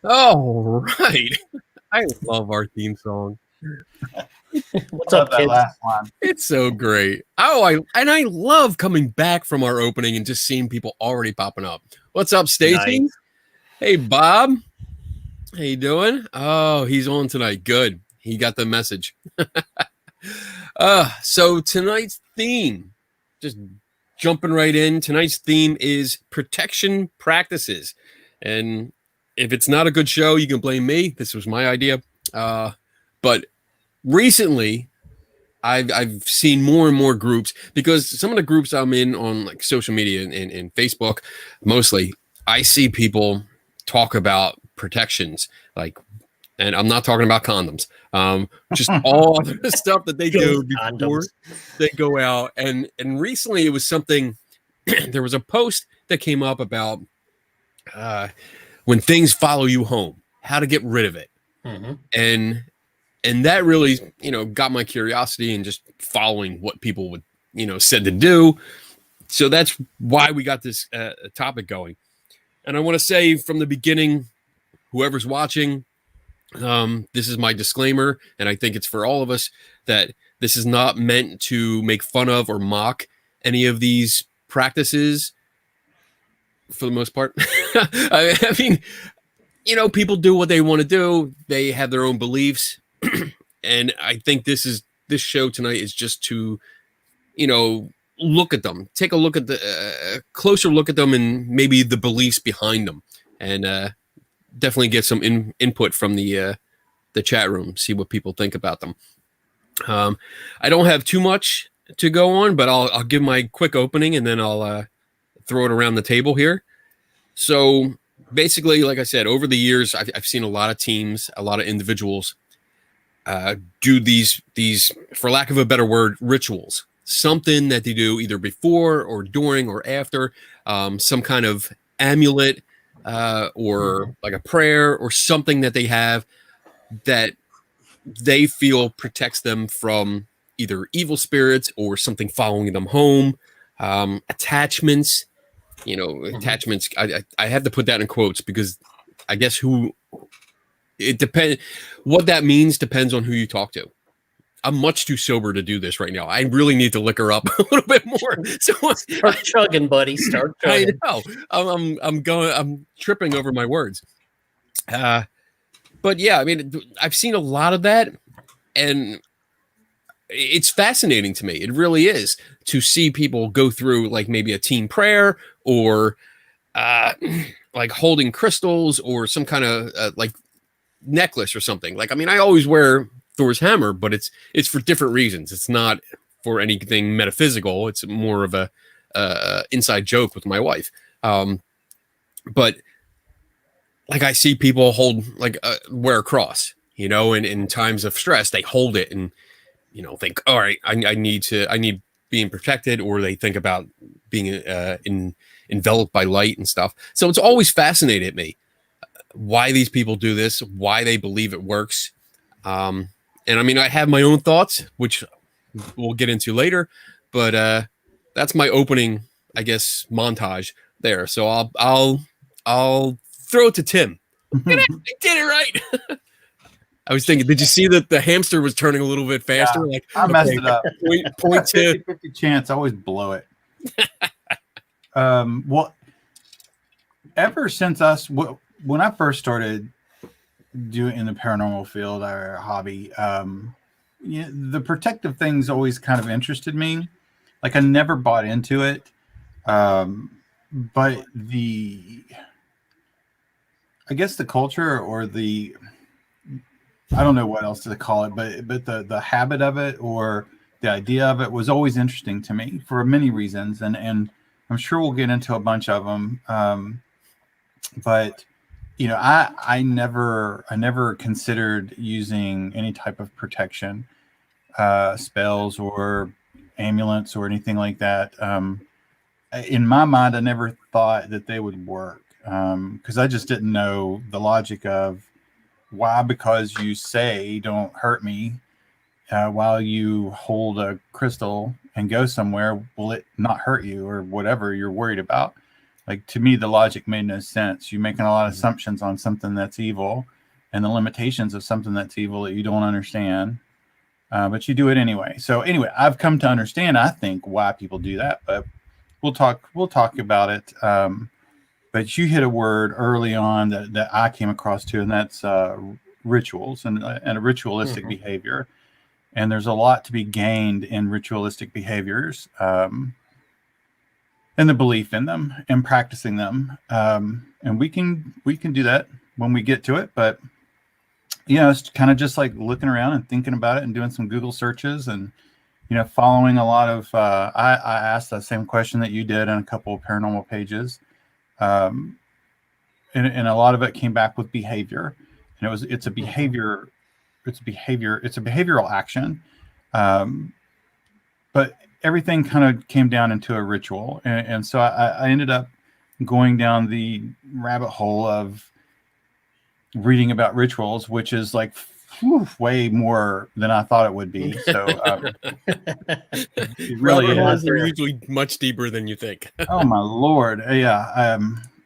All right. I love our theme song. What's up, that kids? last line. It's so great. Oh, I love coming back from our opening and just seeing people already popping up. What's up, Stacy? Nice. Hey, Bob. How you doing? Oh, he's on tonight. Good. He got the message. So tonight's theme, just jumping right in. Tonight's theme is protection practices. And if it's not a good show, you can blame me. This was my idea. But recently, I've seen more and more groups, because some of the groups I'm in on like social media and Facebook, mostly, I see people talk about protections, like, and I'm not talking about condoms, just all the stuff that they do before they go out. And recently it was something, there was a post that came up about when things follow you home, how to get rid of it. Mm-hmm. And that really, got my curiosity and just following what people would, said to do. So that's why we got this topic going. And I want to say from the beginning, whoever's watching, this is my disclaimer, and I think it's for all of us, that this is not meant to make fun of or mock any of these practices for the most part. I mean, people do what they want to do. They have their own beliefs. And I think this show tonight is just to, look at them, take a look at the closer look at them, and maybe the beliefs behind them, and definitely get some input from the chat room, see what people think about them. I don't have too much to go on, but I'll give my quick opening, and then I'll throw it around the table here. So basically, like I said, over the years, I've seen a lot of teams, a lot of individuals do these, for lack of a better word, rituals. Something that they do either before or during or after, some kind of amulet, or like a prayer or something that they have that they feel protects them from either evil spirits or something following them home. Attachments, attachments. I have to put that in quotes because I guess it depends. What that means depends on who you talk to. I'm much too sober to do this right now. I really need to liquor up a little bit more. So Start chugging, buddy. Start chugging. I know. I'm tripping over my words. But yeah, I mean, I've seen a lot of that, and it's fascinating to me. It really is, to see people go through like maybe a team prayer, or like holding crystals, or some kind of like necklace or something. Like, I mean, I always wear Thor's hammer, but it's for different reasons. It's not for anything metaphysical. It's more of a inside joke with my wife. But like, I see people hold, like, wear a cross, in times of stress, they hold it and, think, all right, I need being protected, or they think about being enveloped by light and stuff. So it's always fascinated me why these people do this, why they believe it works. And I mean, I have my own thoughts, which we'll get into later, but that's my opening, I guess, montage there. So I'll throw it to Tim. I did it right. I was thinking, did you see that the hamster was turning a little bit faster? Yeah, like, I messed it up. Point to 50 chance. I always blow it. Well, ever since when I first started doing in the paranormal field, our hobby, the protective things always kind of interested me. Like, I never bought into it, but I guess the culture, or I don't know what else to call it, but the habit of it, or the idea of it was always interesting to me for many reasons, and I'm sure we'll get into a bunch of them. But I never considered using any type of protection, spells or amulets or anything like that. In my mind, I never thought that they would work, because I just didn't know the logic of why, because you say don't hurt me, while you hold a crystal and go somewhere, will it not hurt you or whatever you're worried about? Like, to me, the logic made no sense. You're making a lot of assumptions on something that's evil and the limitations of something that's evil that you don't understand, but you do it anyway. So anyway, I've come to understand, I think, why people do that, but we'll talk about it. But you hit a word early on that I came across too, and that's rituals and a ritualistic behavior. And there's a lot to be gained in ritualistic behaviors, and the belief in them and practicing them. And we can do that when we get to it. But it's kind of just like looking around and thinking about it and doing some Google searches and following a lot of. I asked the same question that you did on a couple of paranormal pages. And a lot of it came back with behavior, and it's a behavioral action. But everything kind of came down into a ritual. And so I ended up going down the rabbit hole of reading about rituals, which is like way more than I thought it would be. So it really is. They're usually much deeper than you think. Oh my Lord. Yeah.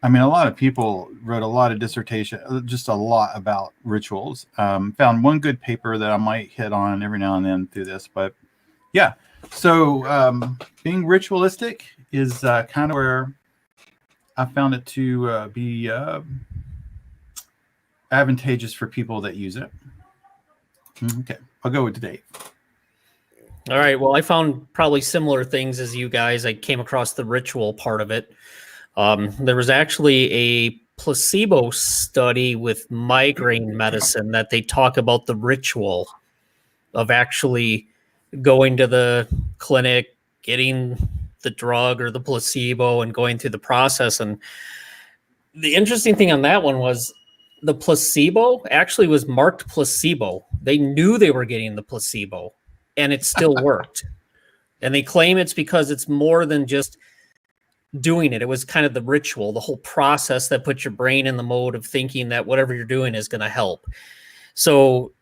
I mean, a lot of people wrote a lot of dissertation, just a lot about rituals. Found one good paper that I might hit on every now and then through this, but yeah. So being ritualistic is kind of where I found it to be advantageous for people that use it. Okay, I'll go with Dave. All right. Well, I found probably similar things as you guys. I came across the ritual part of it. There was actually a placebo study with migraine medicine that they talk about the ritual of actually going to the clinic, getting the drug or the placebo and going through the process. And the interesting thing on that one was the placebo actually was marked placebo. They knew they were getting the placebo and it still worked. And they claim it's because it's more than just doing it. It was kind of the ritual, the whole process that puts your brain in the mode of thinking that whatever you're doing is going to help. So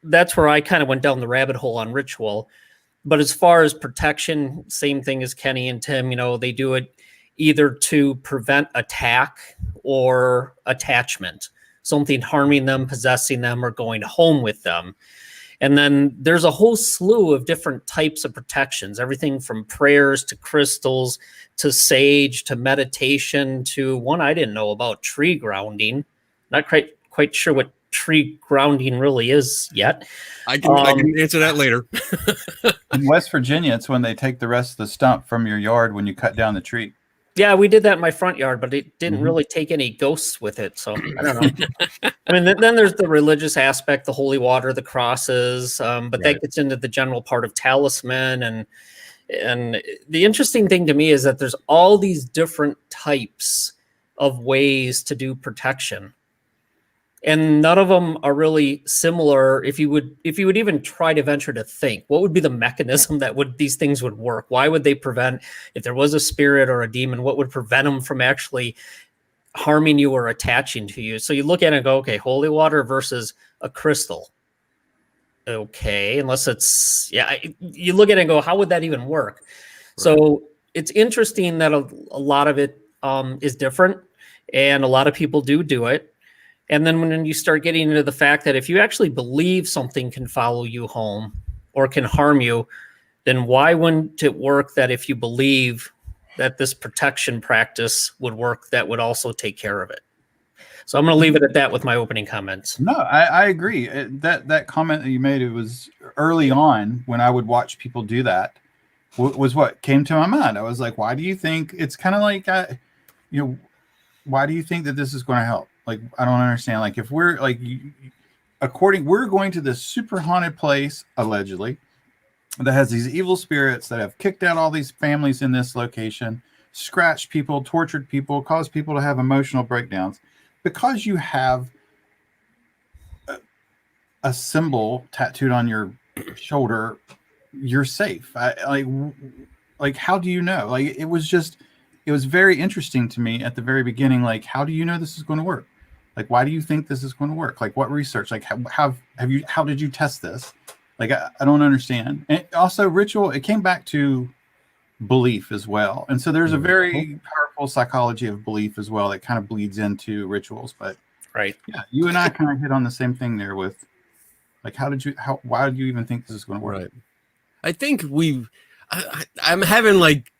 that's where I kind of went down the rabbit hole on ritual. But as far as protection, same thing as Kenny and Tim, they do it either to prevent attack or attachment, something harming them, possessing them, or going home with them. And then there's a whole slew of different types of protections, everything from prayers to crystals to sage to meditation to one I didn't know about, tree grounding. Not quite sure what tree grounding really is yet. I can answer that later. In West Virginia, it's when they take the rest of the stump from your yard when you cut down the tree. Yeah, we did that in my front yard, but it didn't really take any ghosts with it. So I don't know. I mean, then there's the religious aspect, the holy water, the crosses, but that gets into the general part of talisman. And the interesting thing to me is that there's all these different types of ways to do protection. And none of them are really similar. If you would even try to venture to think, what would be the mechanism that these things would work? Why would they prevent, if there was a spirit or a demon, what would prevent them from actually harming you or attaching to you? So you look at it and go, okay, holy water versus a crystal. Okay, unless it's, you look at it and go, how would that even work? Right. So it's interesting that a lot of it is different, and a lot of people do it. And then when you start getting into the fact that if you actually believe something can follow you home or can harm you, then why wouldn't it work that if you believe that this protection practice would work, that would also take care of it? So I'm going to leave it at that with my opening comments. No, I agree. That comment that you made, it was early on when I would watch people do that, was what came to my mind. I was like, why do you think it's kind of like, why do you think that this is going to help? Like, I don't understand. Like, if we're like, we're going to this super haunted place, allegedly, that has these evil spirits that have kicked out all these families in this location, scratched people, tortured people, caused people to have emotional breakdowns. Because you have a symbol tattooed on your shoulder, you're safe. Like, how do you know? Like, it was very interesting to me at the very beginning. Like, how do you know this is going to work? Like, why do you think this is going to work? Like, what research? Like, how did you test this? Like, I don't understand. And also, ritual, it came back to belief as well. And so there's a very powerful psychology of belief as well that kind of bleeds into rituals. But Right. yeah, you and I kind of hit on the same thing there with, like, why did you even think this is going to work? Right. I think I'm having like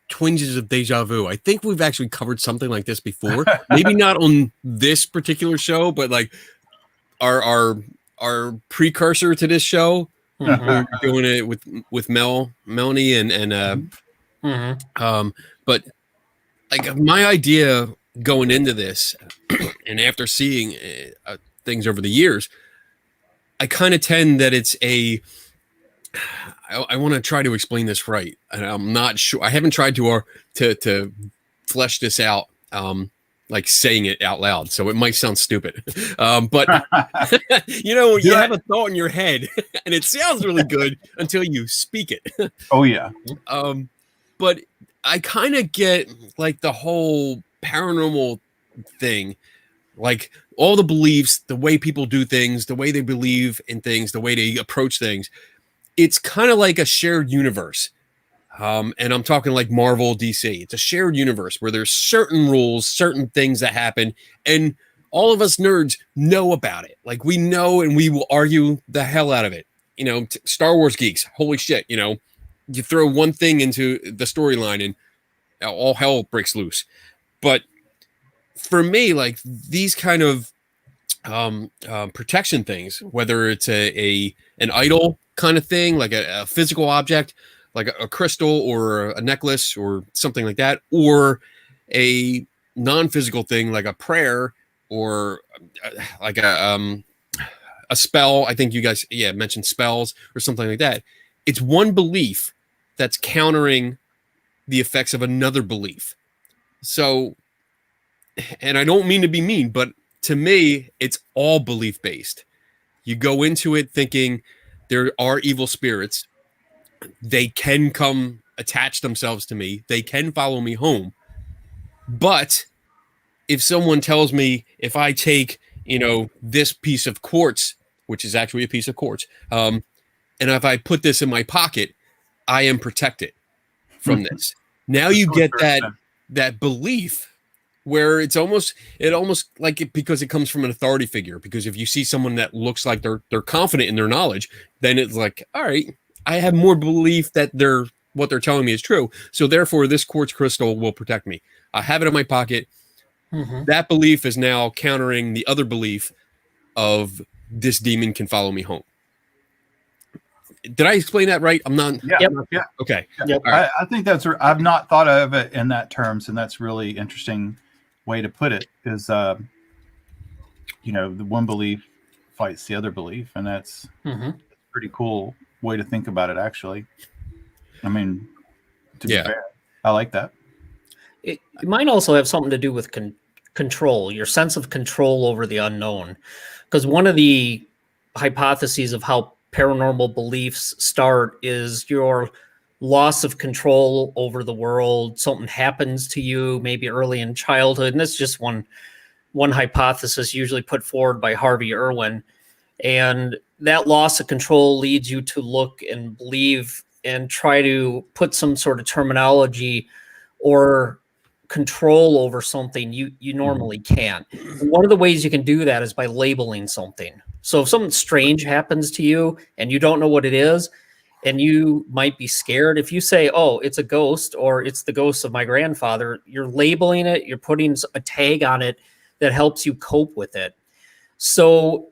twinges of deja vu. I think we've actually covered something like this before. Maybe not on this particular show, but like our precursor to this show. Mhm. We were doing it with Melanie and but like my idea going into this and after seeing things over the years, I kind of tend that it's I want to try to explain this right, and I'm not sure. I haven't tried to flesh this out, like saying it out loud, so it might sound stupid. But you have a thought in your head, and it sounds really good until you speak it. Oh yeah. But I kind of get like the whole paranormal thing, like all the beliefs, the way people do things, the way they believe in things, the way they approach things. It's kind of like a shared universe. And I'm talking like Marvel, DC. It's a shared universe where there's certain rules, certain things that happen, and all of us nerds know about it. Like we know, and we will argue the hell out of it. Star Wars geeks, holy shit, you throw one thing into the storyline and all hell breaks loose. But for me, like these kind of protection things, whether it's an idol kind of thing, like a physical object, like a crystal or a necklace or something like that, or a non-physical thing like a prayer or like a spell. I think you guys mentioned spells or something like that. It's one belief that's countering the effects of another belief. So, and I don't mean to be mean, but to me, it's all belief based. You go into it thinking there are evil spirits. They can come attach themselves to me. They can follow me home. But if someone tells me if I take, this piece of quartz, which is actually a piece of quartz, and if I put this in my pocket, I am protected from this. Now you get that belief where it almost like it, because it comes from an authority figure. Because if you see someone that looks like they're confident in their knowledge, then it's like, all right, I have more belief that what they're telling me is true. So therefore, this quartz crystal will protect me. I have it in my pocket. Mm-hmm. That belief is now countering the other belief of this demon can follow me home. Did I explain that right? I'm not. Yeah. Yep. Yeah. Okay. Yep. All right. I think I've not thought of it in that terms, and that's really interesting way to put it. Is the one belief fights the other belief, and that's a pretty cool way to think about it. Actually, I mean, to be fair, I like that. It might also have something to do with control, your sense of control over the unknown, because one of the hypotheses of how paranormal beliefs start is your loss of control over the world. Something happens to you maybe early in childhood, and that's just one hypothesis usually put forward by Harvey Irwin. And that loss of control leads you to look and believe and try to put some sort of terminology or control over something you normally can't. And one of the ways you can do that is by labeling something. So if something strange happens to you and you don't know what it is, and you might be scared, if you say, oh, it's a ghost or it's the ghost of my grandfather, you're labeling it, you're putting a tag on it that helps you cope with it. So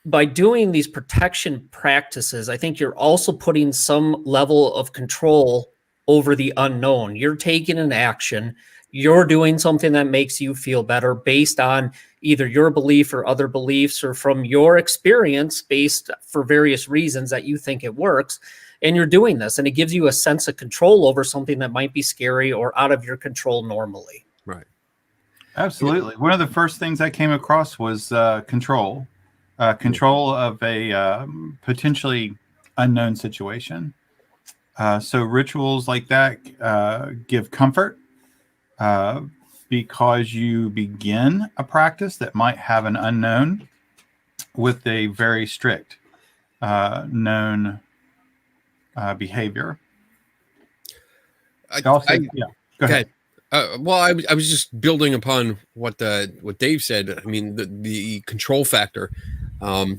by doing these protection practices, I think you're also putting some level of control over the unknown. You're taking an action. You're doing something that makes you feel better based on either your belief or other beliefs or from your experience based for various reasons that you think it works. and you're doing this, and it gives you a sense of control over something that might be scary or out of your control normally. Right. Absolutely. One of the first things I came across was control of a potentially unknown situation. So rituals like that give comfort because you begin a practice that might have an unknown with a very strict known behavior. Also, yeah, go ahead. Well, I was just building upon what Dave said. I mean, the control factor.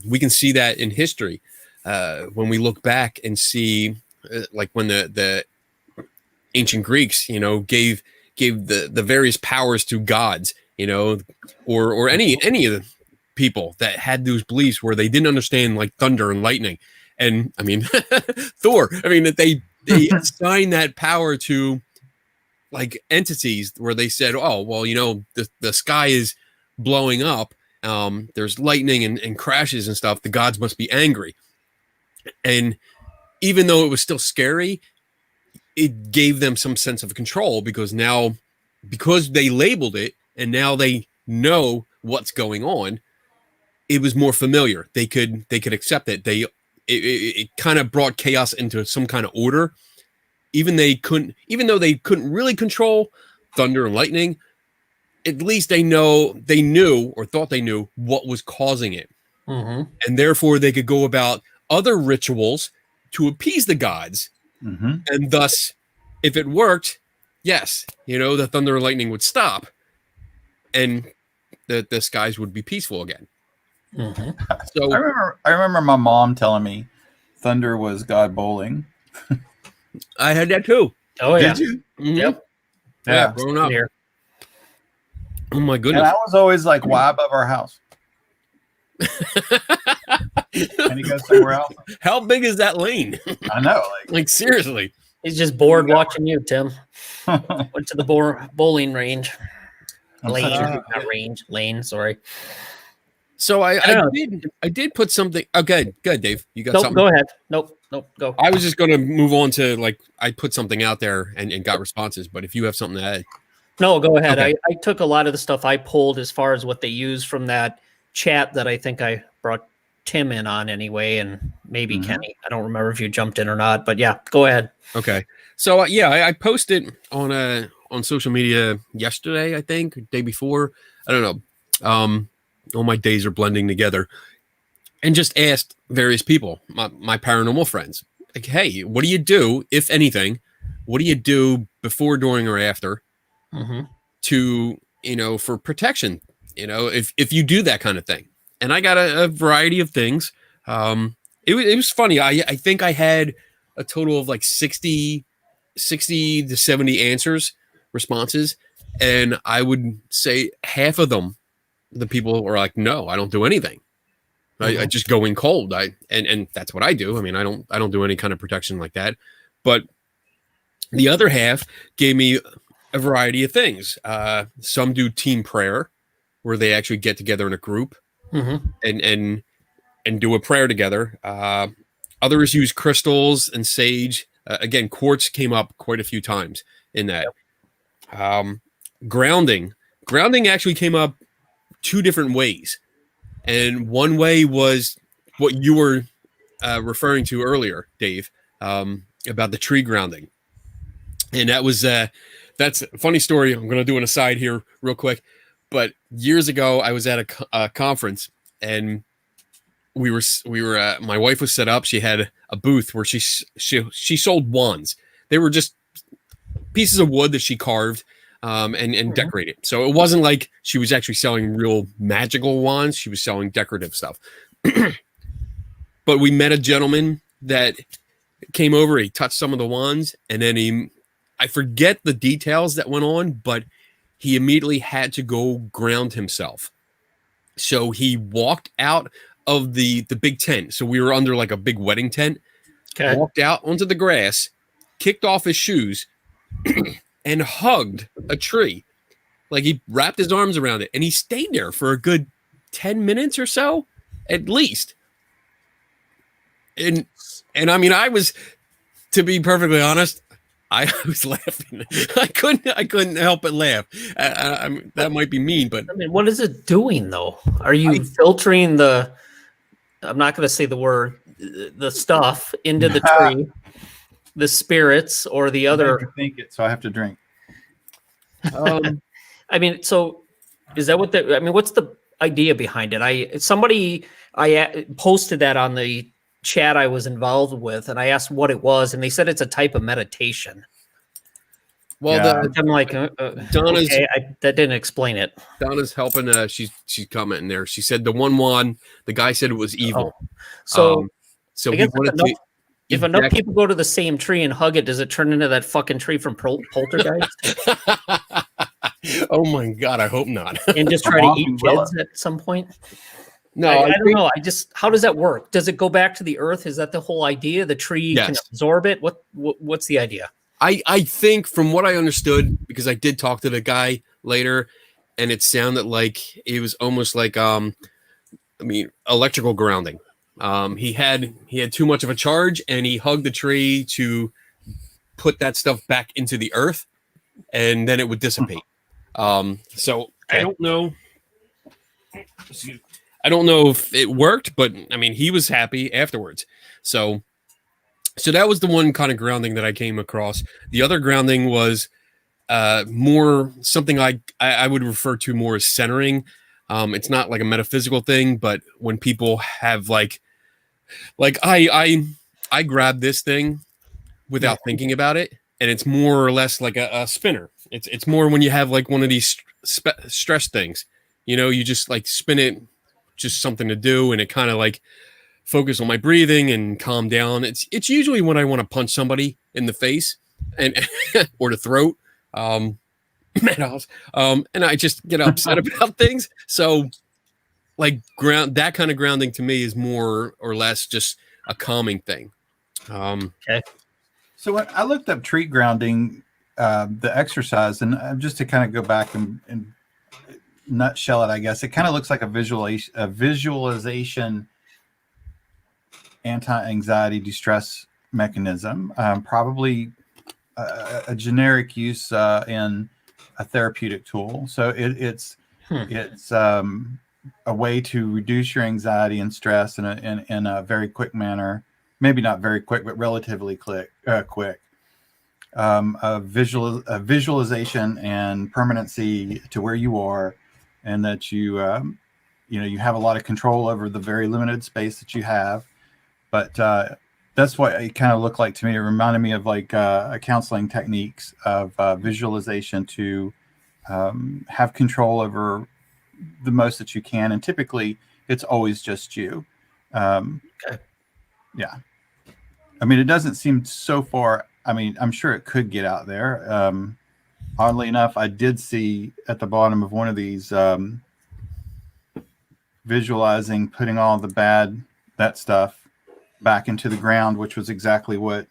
We can see that in history when we look back and see, like when the ancient Greeks, gave the various powers to gods, or any of the people that had those beliefs where they didn't understand like thunder and lightning, and I mean Thor. I mean that they assigned that power to like entities where they said, oh, well, the sky is blowing up. There's lightning and crashes and stuff. The gods must be angry. And even though it was still scary, it gave them some sense of control because they labeled it and now they know what's going on. It was more familiar. They could accept it. It kind of brought chaos into some kind of order. Even though they couldn't really control thunder and lightning, at least they knew or thought they knew what was causing it. Mm-hmm. And therefore they could go about other rituals to appease the gods. Mm-hmm. And thus, if it worked, yes, the thunder and lightning would stop and the skies would be peaceful again. Mm-hmm. So I remember my mom telling me thunder was God bowling. I had that too. Oh yeah. Did you? Mhm. Yep. Yeah, growing up. Here. Oh my And goodness. I was always like, why above our house? Can you go somewhere else? How big is that lane? I know. Like seriously. He's just bored watching you, Tim. Went to the bowling range. Lane, sorry. So I know. did put something. Oh, good, Dave. You got Nope, something? go ahead. Nope, go. I was just going to move on to like I put something out there and got responses. But if you have something to add, No, go ahead. Okay. I took a lot of the stuff I pulled as far as what they used from that chat that I think I brought Tim in on anyway, and maybe Kenny. I don't remember if you jumped in or not, but yeah, go ahead. okay. So I posted on social media yesterday, I think, or day before. I don't know. All my days are blending together, and just asked various people, my paranormal friends, like, hey, what do you do, if anything? What do you do before, during, or after to, for protection, if you do that kind of thing? And I got a variety of things. It was funny. I think I had a total of like 60 to 70 responses. And I would say half of them, the people were like, no, I don't do anything. I just go in cold. And that's what I do. I mean, I don't do any kind of protection like that. But the other half gave me a variety of things. Some do team prayer, where they actually get together in a group and do a prayer together. Others use crystals and sage. Again, quartz came up quite a few times in that. Grounding actually came up two different ways. And one way was what you were referring to earlier, Dave, about the tree grounding. And that was that's a funny story. I'm going to do an aside here real quick. But years ago, I was at a conference, and we were my wife was set up. She had a booth where she sold wands. They were just pieces of wood that she carved and decorated. So it wasn't like she was actually selling real magical wands. She was selling decorative stuff. But we met a gentleman that came over. He touched some of the wands, and then I forget the details that went on, but he immediately had to go ground himself. So he walked out of the big tent. So we were under like a big wedding tent. Okay. Walked out onto the grass, kicked off his shoes, and hugged a tree. Like he wrapped his arms around it, and he stayed there for a good 10 minutes or so, at least. And I mean, I was To be perfectly honest, I was laughing. I couldn't help but laugh. That might be mean, but I mean, what is it doing though? Are you filtering the? I'm not going to say the word, the stuff into the tree, the spirits, or the other. Think it, so I have to drink. I mean, so is that what the? I mean, what's the idea behind it? I posted that on the chat I was involved with, and I asked what it was, and they said it's a type of meditation. well, Yeah. I'm like, Donna's okay, that didn't explain it. Donna's helping. She's commenting there. She said the one. The guy said it was evil. So, So I he guess wanted if enough people go to the same tree and hug it, does it turn into that fucking tree from Poltergeist Oh my god! I hope not. and just try to eat kids at some point? No, I don't know. How does that work? Does it go back to the earth? Is that the whole idea? The tree can absorb it? What's the idea? I think from what I understood, because I did talk to the guy later, and it sounded like it was almost like electrical grounding. He had too much of a charge, and he hugged the tree to put that stuff back into the earth, and then it would dissipate. So I don't know. I don't know if it worked, but I mean, he was happy afterwards. So that was the one kind of grounding that I came across. The other grounding was more something I would refer to more as centering. It's not like a metaphysical thing, but when people have like I grab this thing without thinking about it, and it's more or less like a spinner. It's more when you have like one of these stress things, you just like spin it, just something to do, and it kind of like focus on my breathing and calm down. It's usually when I want to punch somebody in the face and or the throat, and I just get upset about things. So like that kind of grounding to me is more or less just a calming thing. Okay. So when I looked up tree grounding, the exercise, and just to kind of go back and nutshell it, I guess it kind of looks like a visualization anti-anxiety de-stress mechanism, probably a generic use in a therapeutic tool. So it's a way to reduce your anxiety and stress in a very quick manner. Maybe not very quick, but relatively quick. A visualization and permanency to where you are, and that you have a lot of control over the very limited space that you have. But that's what it kind of looked like to me. It reminded me of like counseling techniques of visualization to have control over the most that you can, and typically it's always just you. Okay. Yeah. I mean, it doesn't seem so far. I mean, I'm sure it could get out there. Oddly enough, I did see at the bottom of one of these visualizing putting all that stuff back into the ground, which was exactly what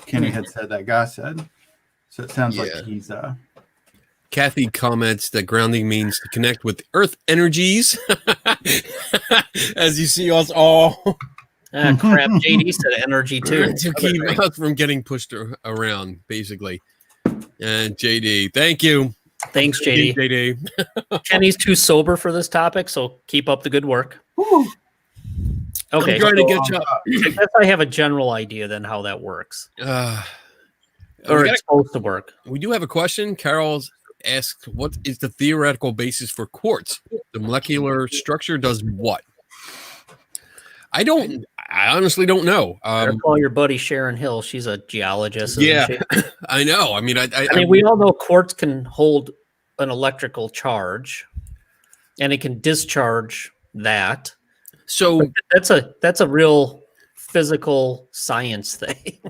Kenny had said that guy said. So it sounds like he's Kathy comments that grounding means to connect with earth energies. As you see us all. Crap, JD said energy too. To keep us from getting pushed around, basically. And JD, thank you. Thanks, JD. JD. Kenny's too sober for this topic, so keep up the good work. Woo. Okay. I'm trying to get you up. I guess I have a general idea then how that works. Or it's supposed to work. We do have a question. Carol's asked, what is the theoretical basis for quartz? The molecular structure does what? I honestly don't know. Call your buddy Sharon Hill. She's a geologist. Yeah, I know. I mean, I mean, we all know quartz can hold an electrical charge, and it can discharge that. So but that's a real physical science thing.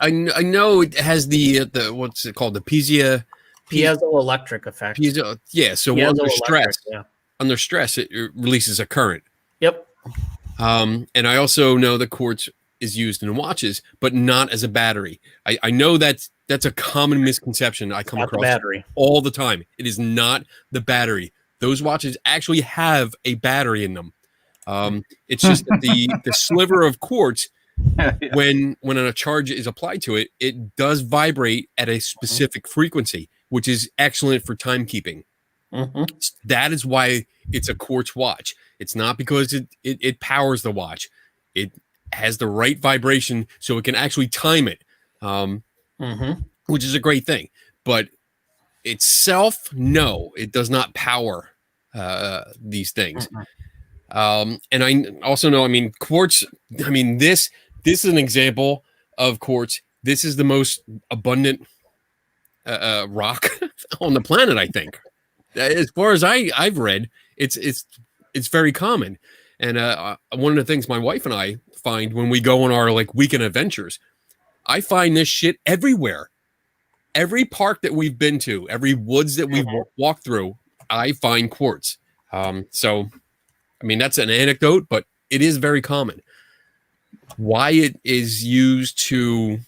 I know it has the what's it called, the piezoelectric effect. Yeah. So under stress, it releases a current. Yep. And I also know that quartz is used in watches, but not as a battery. I know that's a common misconception I come across all the time. It is not the battery. Those watches actually have a battery in them. It's just that the sliver of quartz when a charge is applied to it, it does vibrate at a specific frequency, which is excellent for timekeeping. That is why it's a quartz watch. It's not because it powers the watch. It has the right vibration so it can actually time it, which is a great thing. But itself, no, it does not power these things. And I also know, I mean, quartz, I mean, this is an example of quartz. This is the most abundant rock on the planet, I think. As far as I've read, it's very common. And one of the things my wife and I find when we go on our like weekend adventures, I find this shit everywhere. Every park that we've been to, every woods that we've walked through, I find quartz. So, I mean, that's an anecdote, but it is very common. Why it is used to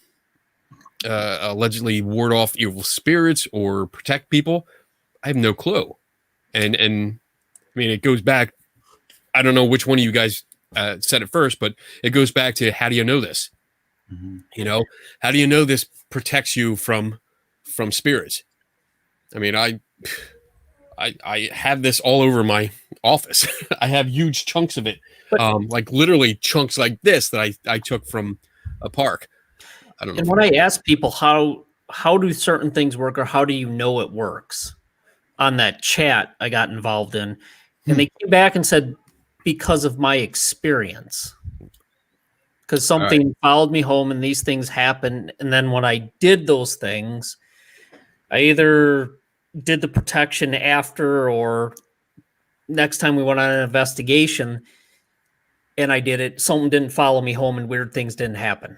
allegedly ward off evil spirits or protect people, I have no clue. And I mean, it goes back. I don't know which one of you guys said it first, but it goes back to how do you know this? You know, how do you know this protects you from spirits? I mean, I have this all over my office. I have huge chunks of it, like literally chunks like this that I took from a park. I don't know. And when I ask people how do certain things work or how do you know it works, on that chat I got involved in, and they came back and said, because of my experience, because something followed me home and these things happened. And then when I did those things, I either did the protection after or next time we went on an investigation and I did it, someone didn't follow me home and weird things didn't happen.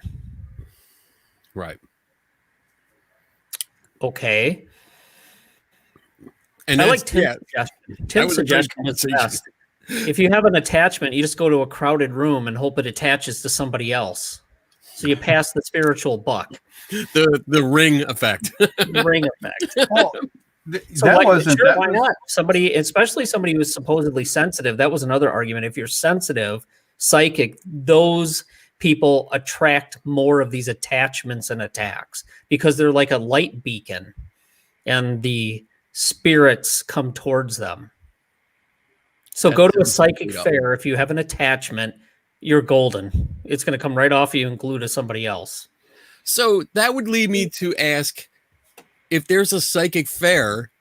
Right. Okay. And I like Tim's suggestion. Tim's suggestion was best. If you have an attachment, you just go to a crowded room and hope it attaches to somebody else. So you pass the spiritual buck. The ring effect. Ring effect. Well, So that why, wasn't sure, that why was- not? Somebody, especially somebody who's supposedly sensitive, that was another argument. If you're sensitive, psychic, those people attract more of these attachments and attacks because they're like a light beacon and the spirits come towards them. So go to a psychic fair. If you have an attachment, you're golden. It's going to come right off you and glue to somebody else. So that would lead me to ask, if there's a psychic fair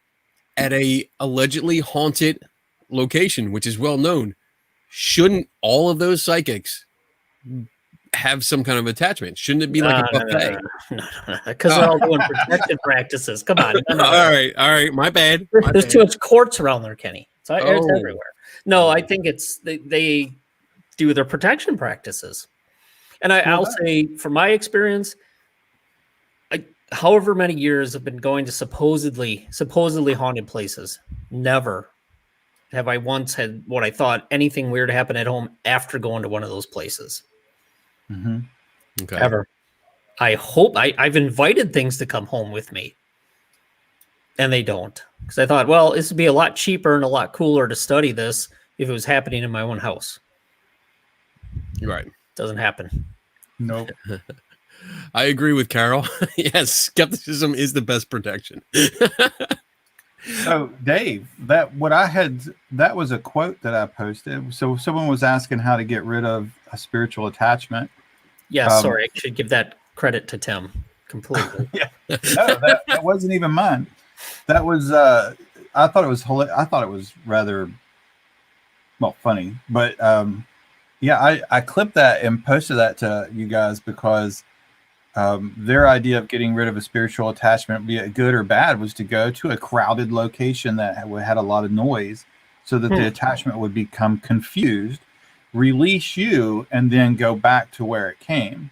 at a allegedly haunted location, which is well known, shouldn't all of those psychics have some kind of attachment? Shouldn't it be like a buffet? No, because they're all doing protection practices. Come on. No. All right. My bad. There's too much quartz around there, Kenny. It's everywhere. No, I think it's they do their protection practices. And I'll say, from my experience, however many years I've been going to supposedly haunted places, never have I once had what I thought anything weird happen at home after going to one of those places. Okay. Ever. I hope I've invited things to come home with me, and they don't, because I thought, well, this would be a lot cheaper and a lot cooler to study this if it was happening in my own house. Right. Doesn't happen. Nope. I agree with Carol. Yes, skepticism is the best protection. So, Dave, that was a quote that I posted. So someone was asking how to get rid of a spiritual attachment. Yeah, sorry, I should give that credit to Tim completely. Yeah, no, that wasn't even mine. That was I thought it was rather funny, but yeah, I clipped that and posted that to you guys because their idea of getting rid of a spiritual attachment, be it good or bad, was to go to a crowded location that had a lot of noise so that the attachment would become confused, release you, and then go back to where it came.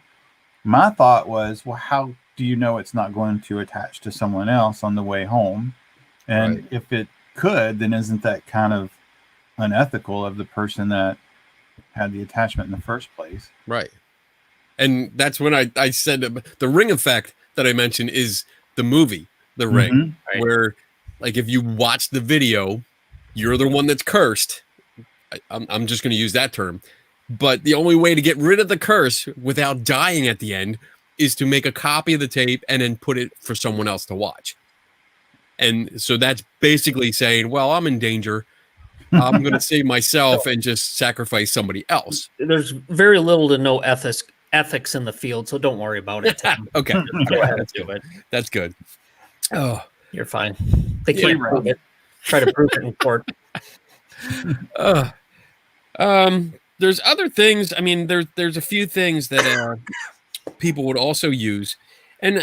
My thought was, well, how do you know it's not going to attach to someone else on the way home? And if it could, then isn't that kind of unethical of the person that had the attachment in the first place? Right. And that's when I said the ring effect that I mentioned is the movie, The Ring, where, like, if you watch the video, you're the one that's cursed. I'm just going to use that term. But the only way to get rid of the curse without dying at the end is to make a copy of the tape and then put it for someone else to watch. And so that's basically saying, well, I'm in danger. I'm going to save myself and just sacrifice somebody else. There's very little to no ethics in the field, so don't worry about it. Okay. Go ahead and do it. That's good. Oh, You're fine. They can't prove it. Try to prove it in court. There's other things. I mean, there's a few things that people would also use, and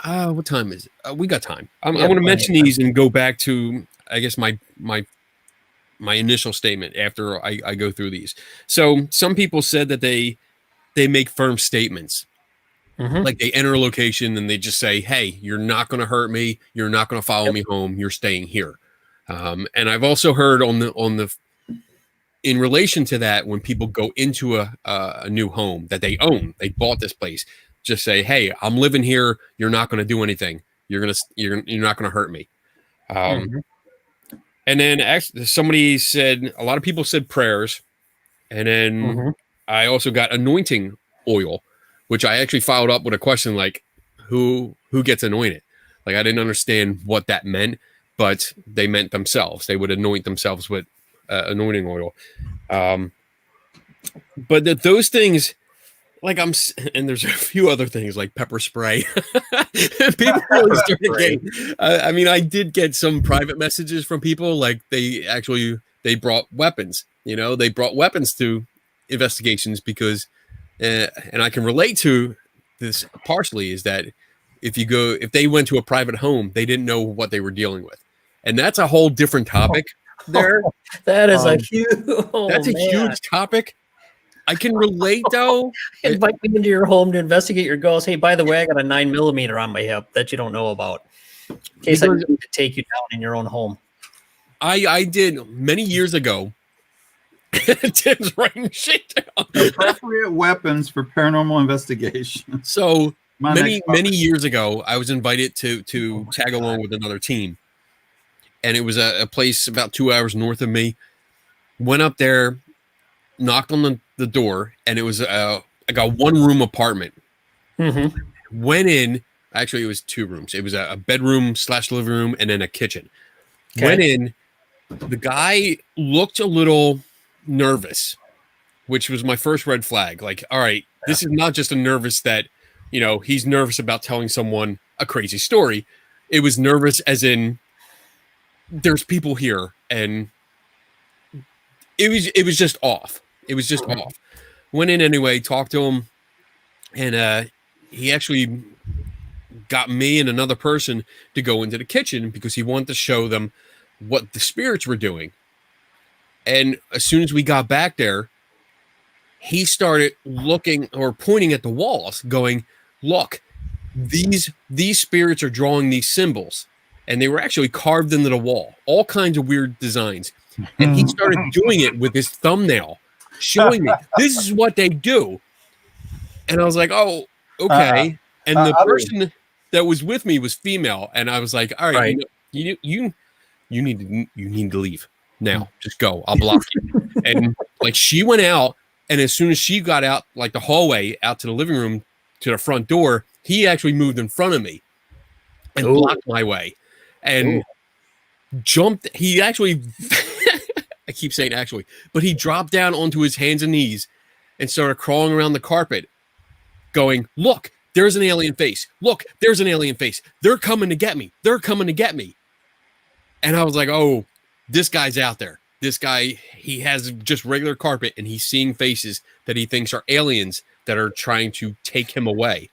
what time is it? We got time. I want to mention these and go back to, I guess, my initial statement after I go through these. So some people said that they make firm statements. Like they enter a location and they just say, hey, you're not going to hurt me. You're not going to follow me home. You're staying here. And I've also heard in relation to that, when people go into a new home that they own, they bought this place, just say, hey, I'm living here. You're not going to do anything. You're not going to hurt me. And then actually somebody said, a lot of people said prayers. And then I also got anointing oil, which I actually followed up with a question like, who gets anointed? Like, I didn't understand what that meant, but they meant themselves. They would anoint themselves with anointing oil. But those things, like and there's a few other things like pepper spray. People really started getting, I mean, I did get some private messages from people, like they brought weapons, they brought weapons to investigations because, and I can relate to this partially, is that if they went to a private home, they didn't know what they were dealing with. And that's a whole different topic there. That is a huge, huge topic. I can relate though. Invite me into your home to investigate your ghost. Hey, by the way, I got a 9mm on my hip that you don't know about, in case I need to take you down in your own home. I did many years ago. Tim's writing shit down. Appropriate weapons for paranormal investigation. So many years ago, I was invited to tag along with another team, and it was a place about 2 hours north of me. Went up there, knocked on the door, and it was like a one-room apartment. Went in. Actually, it was 2 rooms. It was a bedroom / living room and then a kitchen. Okay. Went in. The guy looked a little nervous, which was my first red flag. Like, all right, this is not just a nervous that, he's nervous about telling someone a crazy story. It was nervous as in there's people here, and it was just off. It was just off. Went in anyway, talked to him, and he actually got me and another person to go into the kitchen because he wanted to show them what the spirits were doing. And as soon as we got back there, he started looking or pointing at the walls, going, look, these spirits are drawing these symbols. And they were actually carved into the wall, all kinds of weird designs. And he started doing it with his thumbnail, showing me, this is what they do. And I was like, oh, okay. And the person that was with me was female. And I was like, all right. You need to leave now. Just go. I'll block you. And like, she went out, and as soon as she got out, like the hallway out to the living room to the front door, he actually moved in front of me and blocked my way and jumped. He actually, I keep saying actually, but he dropped down onto his hands and knees and started crawling around the carpet going, look, there's an alien face. Look, there's an alien face. They're coming to get me. They're coming to get me. And I was like, oh, this guy's out there. This guy, he has just regular carpet, and he's seeing faces that he thinks are aliens that are trying to take him away.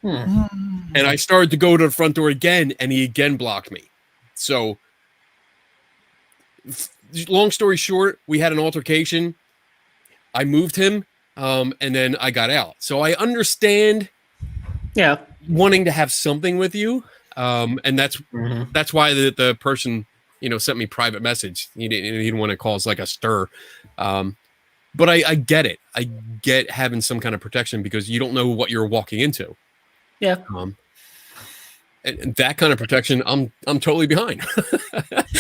And I started to go to the front door again, and he again blocked me. So, long story short, we had an altercation. I moved him, and then I got out. So I understand wanting to have something with you. And that's why the person, sent me private message. He didn't want to cause like a stir. But I get it. I get having some kind of protection because you don't know what you're walking into. Yeah. And that kind of protection, I'm totally behind.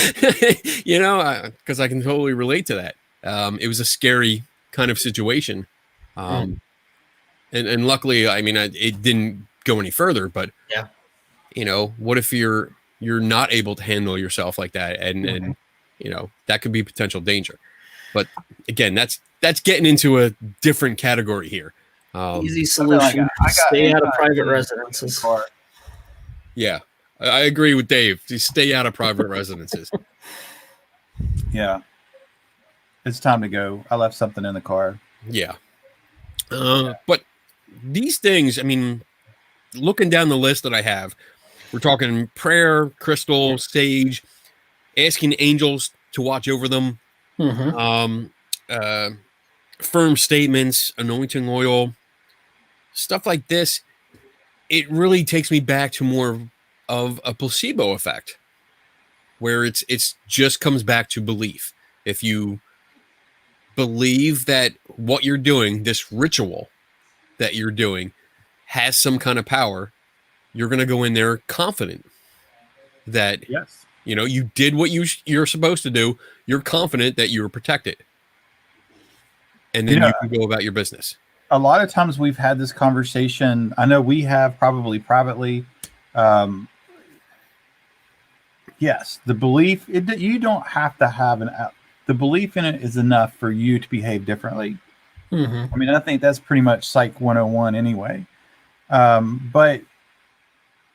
Because I can totally relate to that. It was a scary kind of situation. And luckily, I mean, it didn't go any further, but Yeah. you know, what if you're not able to handle yourself like that? And you know, that could be potential danger. But again, that's getting into a different category here. Easy solution. I got Stay out of private anxiety residences. Yeah, I agree with Dave. Just stay out of private residences. Yeah. It's time to go. I left something in the car. Yeah. But these things, I mean, looking down the list that I have, we're talking prayer, crystal, sage, asking angels to watch over them, firm statements, anointing oil, stuff like this. It really takes me back to more of a placebo effect, where it's just comes back to belief. If you believe that what you're doing, this ritual that you're doing, has some kind of power, you're going to go in there confident that Yes. you know you did what you're supposed to do. You're confident that you were protected, and then you can go about your business. A lot of times we've had this conversation. I know we have probably privately. Yes, the belief you don't have to have the belief in it is enough for you to behave differently. I mean, I think that's pretty much Psych 101 anyway. But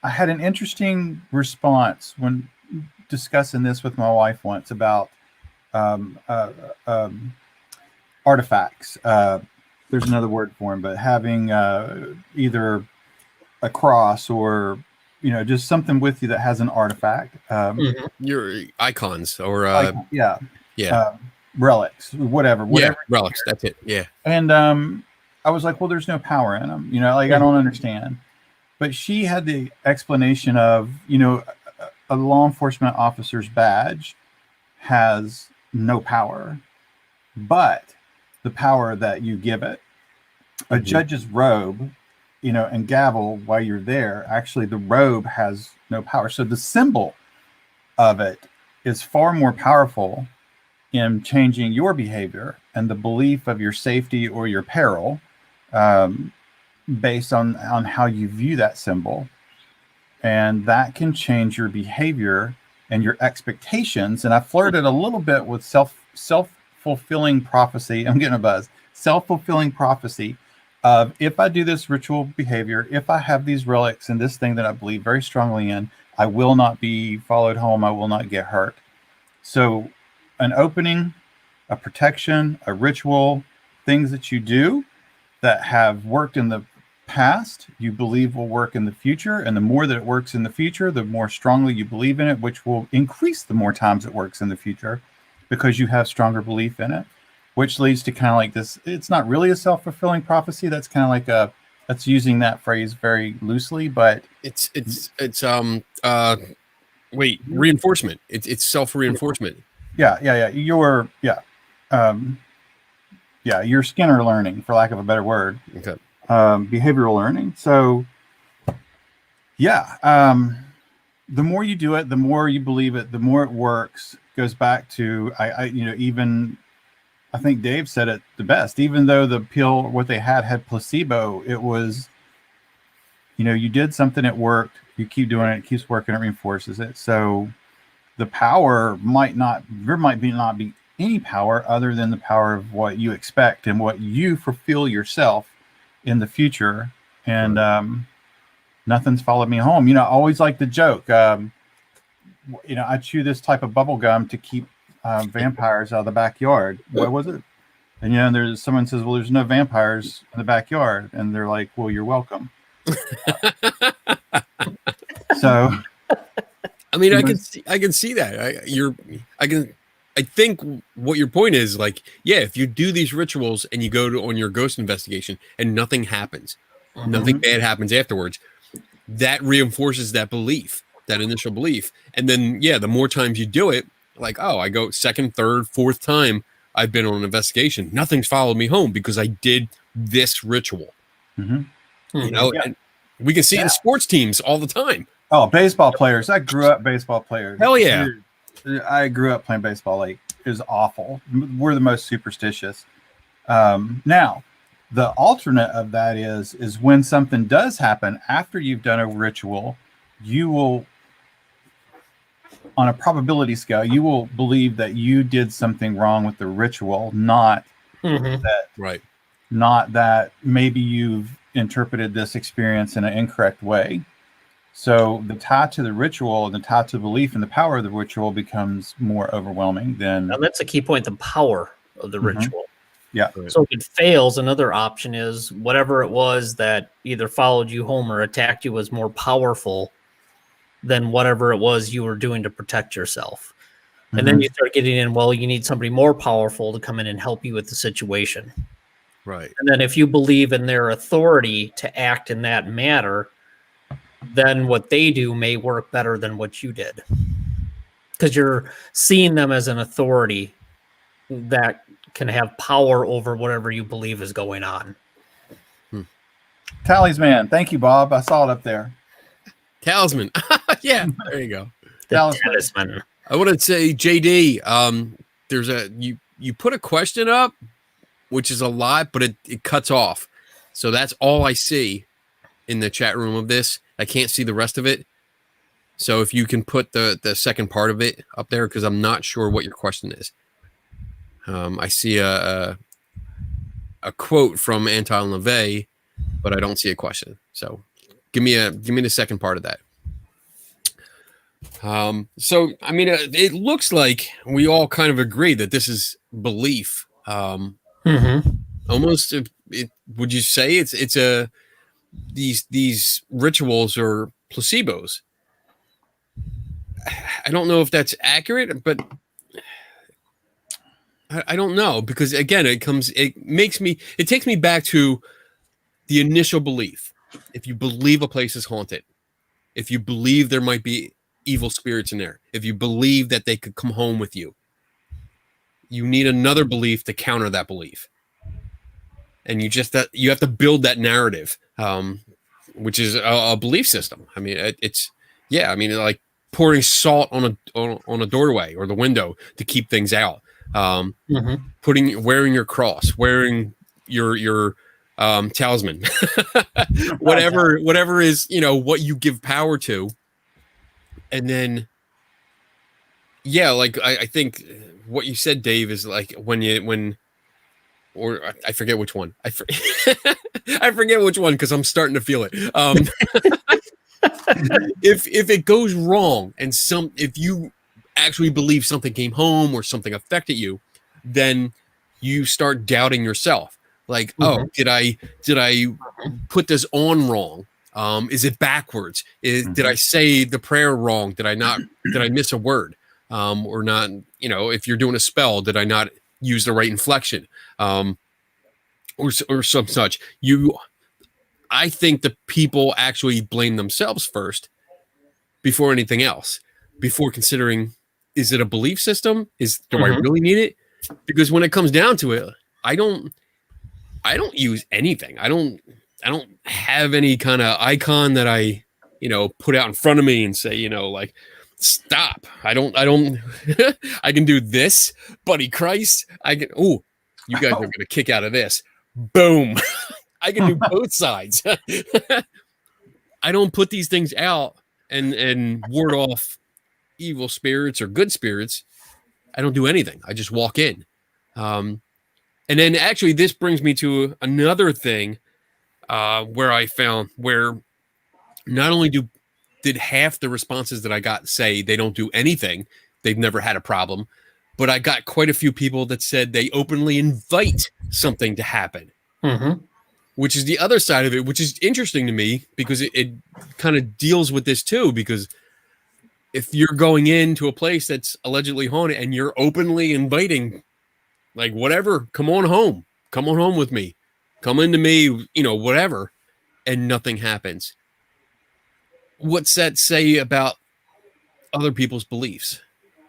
I had an interesting response when discussing this with my wife once about artifacts. There's another word for them, but having either a cross or just something with you that has an artifact. Your icons or relics, whatever. Relics. That's it. Yeah. And I was like, well, there's no power in them. I don't understand. But she had the explanation of, a law enforcement officer's badge has no power, but the power that you give it. A judge's robe, and gavel while you're there, actually the robe has no power. So the symbol of it is far more powerful in changing your behavior and the belief of your safety or your peril, based on how you view that symbol. And that can change your behavior and your expectations. And I flirted a little bit with self-fulfilling prophecy. I'm getting a buzz. Self-fulfilling prophecy of, if I do this ritual behavior, if I have these relics and this thing that I believe very strongly in, I will not be followed home. I will not get hurt. So an opening, a protection, a ritual, things that you do that have worked in the past, you believe will work in the future. And the more that it works in the future, the more strongly you believe in it, which will increase the more times it works in the future because you have stronger belief in it, which leads to kind of like this. It's not really a self-fulfilling prophecy. That's kind of like that's using that phrase very loosely, but it's reinforcement. It's self-reinforcement. Yeah. Your Skinner learning, for lack of a better word. Okay. Behavioral learning. So, the more you do it, the more you believe it, the more it works. Goes back to I think Dave said it the best. Even though the pill, what they had placebo, it was, you did something, it worked. You keep doing it, it keeps working, it reinforces it. So the power not be any power other than the power of what you expect and what you fulfill yourself in the future. And nothing's followed me home. I always like the joke. I chew this type of bubble gum to keep vampires out of the backyard. What was it? And there's someone says, well, there's no vampires in the backyard, and they're like, well, you're welcome. So I mean, I can see that. I think what your point is, like, yeah, if you do these rituals and you go on your ghost investigation and nothing happens, nothing bad happens afterwards, that reinforces that belief, that initial belief. And then, the more times you do it, like, oh, I go second, third, fourth time I've been on an investigation, nothing's followed me home because I did this ritual. And we can see it in sports teams all the time. Oh, baseball players. I grew up baseball players. Hell yeah. Dude, I grew up playing baseball. Like, is awful. We're the most superstitious. Now, the alternate of that is when something does happen after you've done a ritual, you will, on a probability scale, you will believe that you did something wrong with the ritual, not that, Right. not that maybe you've interpreted this experience in an incorrect way. So the tie to the ritual and the tie to belief and the power of the ritual becomes more overwhelming than. Now that's a key point, the power of the ritual. Yeah. Right. So if it fails, another option is whatever it was that either followed you home or attacked you was more powerful than whatever it was you were doing to protect yourself. And then you start getting in, well, you need somebody more powerful to come in and help you with the situation. Right. And then if you believe in their authority to act in that manner, then what they do may work better than what you did. Because you're seeing them as an authority that can have power over whatever you believe is going on. Talisman. Thank you, Bob. I saw it up there. Talisman. Yeah, there you go. The Talisman. talisman. I want to say, JD, there's you put a question up, which is a lot, but it cuts off. So that's all I see in the chat room of this. I can't see the rest of it. So if you can put the second part of it up there, because I'm not sure what your question is. I see a quote from Anton LaVey, but I don't see a question. So give me the second part of that. So I mean, it looks like we all kind of agree that this is belief. Almost, would you say it's these rituals or placebos? I don't know if that's accurate, but I don't know, because again, it takes me back to the initial belief. If you believe a place is haunted, if you believe there might be evil spirits in there, if you believe that they could come home with you, you need another belief to counter that belief. And you have to build that narrative, which is a belief system. I mean, like pouring salt on a doorway or the window to keep things out. Wearing your cross, wearing your talisman, whatever is, what you give power to. And then, yeah, like I think what you said, Dave, is like or I forget which one. I forget which one, because I'm starting to feel it. If it goes wrong and if you actually believe something came home or something affected you, then you start doubting yourself. Like, oh, did I put this on wrong? Is it backwards? Did I say the prayer wrong? Did I miss a word? Or not, if you're doing a spell, did I not use the right inflection? Or some such. I think the people actually blame themselves first before anything else, before considering, is it a belief system? Do I really need it? Because when it comes down to it, I don't use anything. I don't have any kind of icon that I, put out in front of me and say, like, stop. I don't I can do this, buddy Christ. You guys are going to kick out of this. Boom. I can do both sides. I don't put these things out and ward off evil spirits or good spirits. I don't do anything. I just walk in. And then actually this brings me to another thing where I found where not only did half the responses that I got say they don't do anything, they've never had a problem, but I got quite a few people that said they openly invite something to happen, which is the other side of it, which is interesting to me because it kind of deals with this too. Because if you're going into a place that's allegedly haunted and you're openly inviting, like, whatever, come on home with me, come into me, whatever, and nothing happens. What's that say about other people's beliefs?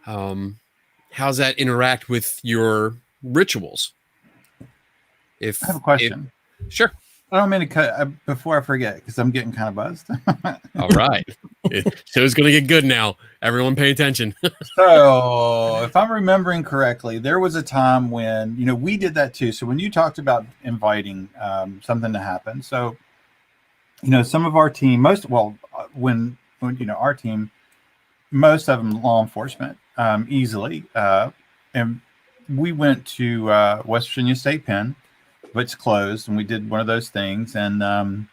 How's that interact with your rituals? I have a question. Sure. I don't mean to cut before I forget, because I'm getting kind of buzzed. All right. Show's going to get good now. Everyone pay attention. So, if I'm remembering correctly, there was a time when, we did that too. So, when you talked about inviting something to happen, so, some of our team, when our team, most of them law enforcement, easily. And we went to West Virginia State Pen, but it's closed, and we did one of those things. And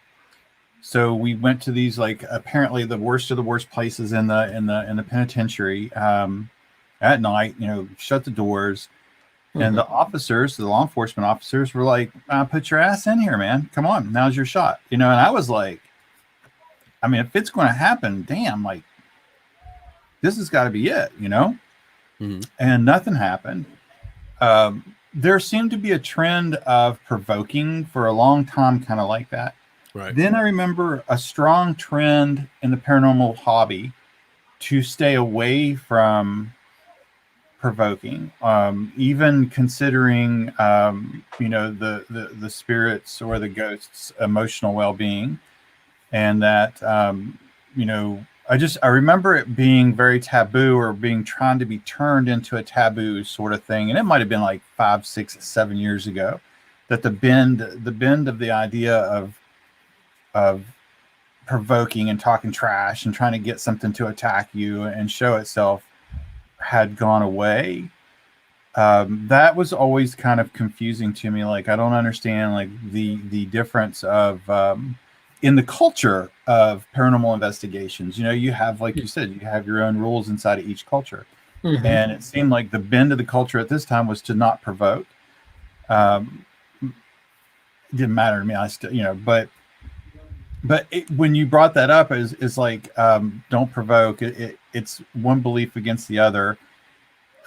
so we went to these, like, apparently the worst of the worst places in the penitentiary at night. Shut the doors, and the officers, the law enforcement officers, were like, "Put your ass in here, man. Come on, now's your shot." And I was like, I mean, if it's going to happen, damn, like, this has got to be it, And nothing happened. There seemed to be a trend of provoking for a long time, kind of like that. Right. Then I remember a strong trend in the paranormal hobby to stay away from provoking, even considering, the spirits or the ghosts' emotional well-being, and that, I remember it being very taboo, or trying to be turned into a taboo sort of thing. And it might've been like 5, 6, 7 years ago, that the bend of the idea of provoking and talking trash and trying to get something to attack you and show itself had gone away. That was always kind of confusing to me. Like, I don't understand, like, the difference of, in the culture of paranormal investigations. You have, like you said, you have your own rules inside of each culture. Mhm. And it seemed like the bend of the culture at this time was to not provoke. It didn't matter to me. I still, but when you brought that up, is like, don't provoke. It's one belief against the other.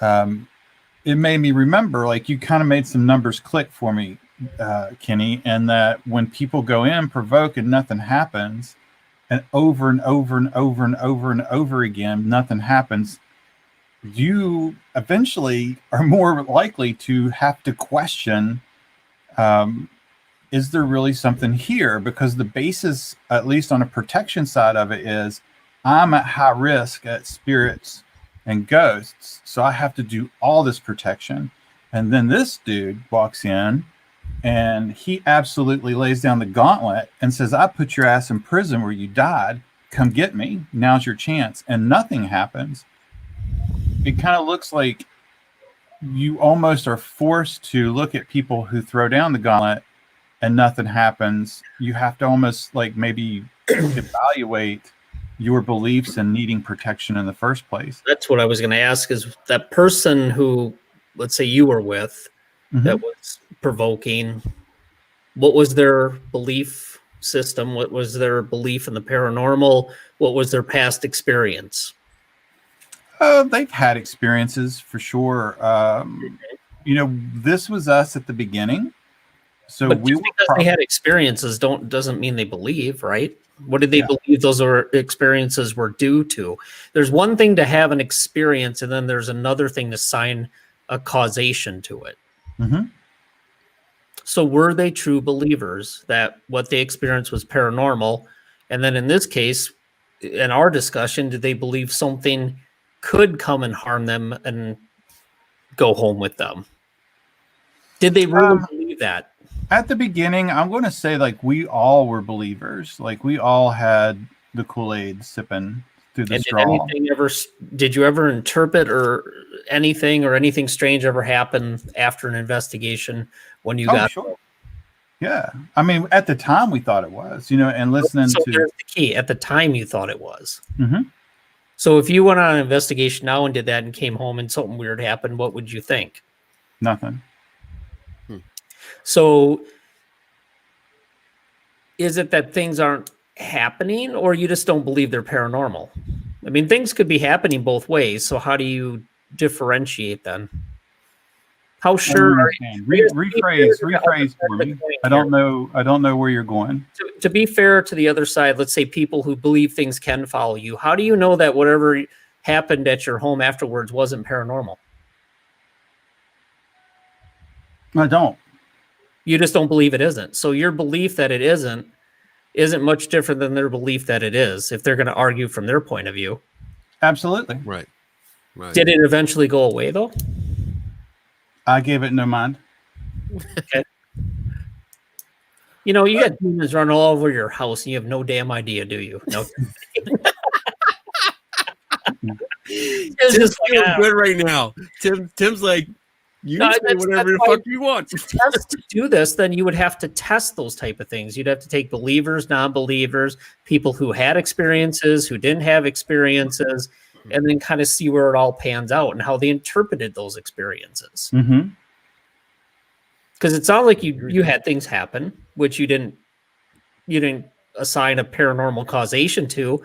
It made me remember, like, you kind of made some numbers click for me, Kenny, and that when people go in, provoke, and nothing happens, and over and over and over and over and over again, nothing happens, you eventually are more likely to have to question, is there really something here? Because the basis, at least on a protection side of it, is I'm at high risk at spirits and ghosts, so I have to do all this protection. And then this dude walks in, and he absolutely lays down the gauntlet and says, "I put your ass in prison where you died. Come get me. Now's your chance." And nothing happens. It kind of looks like you almost are forced to look at people who throw down the gauntlet and nothing happens. You have to almost, like, maybe evaluate your beliefs and needing protection in the first place. That's what I was going to ask, is that person who, let's say you were with, that was provoking, what was their belief system? What was their belief in the paranormal? What was their past experience? They've had experiences for sure. This was us at the beginning. So but just because they had experiences doesn't mean they believe, right? What did they believe those experiences were due to? There's one thing to have an experience, and then there's another thing to sign a causation to it. Mm-hmm. So were they true believers that what they experienced was paranormal? And then in this case, in our discussion, did they believe something could come and harm them and go home with them? Did they really believe that? At the beginning, I'm going to say, like, we all were believers. Like, we all had the Kool-Aid sipping through the straw. Did you ever interpret or anything strange ever happen after an investigation when you got? Sure. Yeah. I mean, at the time we thought it was, and listening so to. There's the key. At the time you thought it was. Mm-hmm. So if you went on an investigation now and did that and came home and something weird happened, what would you think? Nothing. So is it that things aren't happening, or you just don't believe they're paranormal? I mean, things could be happening both ways. So how do you differentiate then? How sure are you? Rephrase for me. I don't know where you're going. To be fair to the other side, let's say people who believe things can follow you. How do you know that whatever happened at your home afterwards wasn't paranormal? I don't. You just don't believe it isn't. So your belief that it isn't much different than their belief that it is, if they're going to argue from their point of view. Absolutely. Right. Right. Did it eventually go away though? I gave it no mind. Okay. You know, you got demons running all over your house and you have no damn idea, do you? No. It's Tim's just like, feeling good right now. Tim's like, you No, can say that's whatever the why- fuck you want. to do this, then you would have to test those type of things. You'd have to take believers, non-believers, people who had experiences, who didn't have experiences, and then kind of see where it all pans out and how they interpreted those experiences. Mm-hmm. Because it sounded like you had things happen which you didn't assign a paranormal causation to,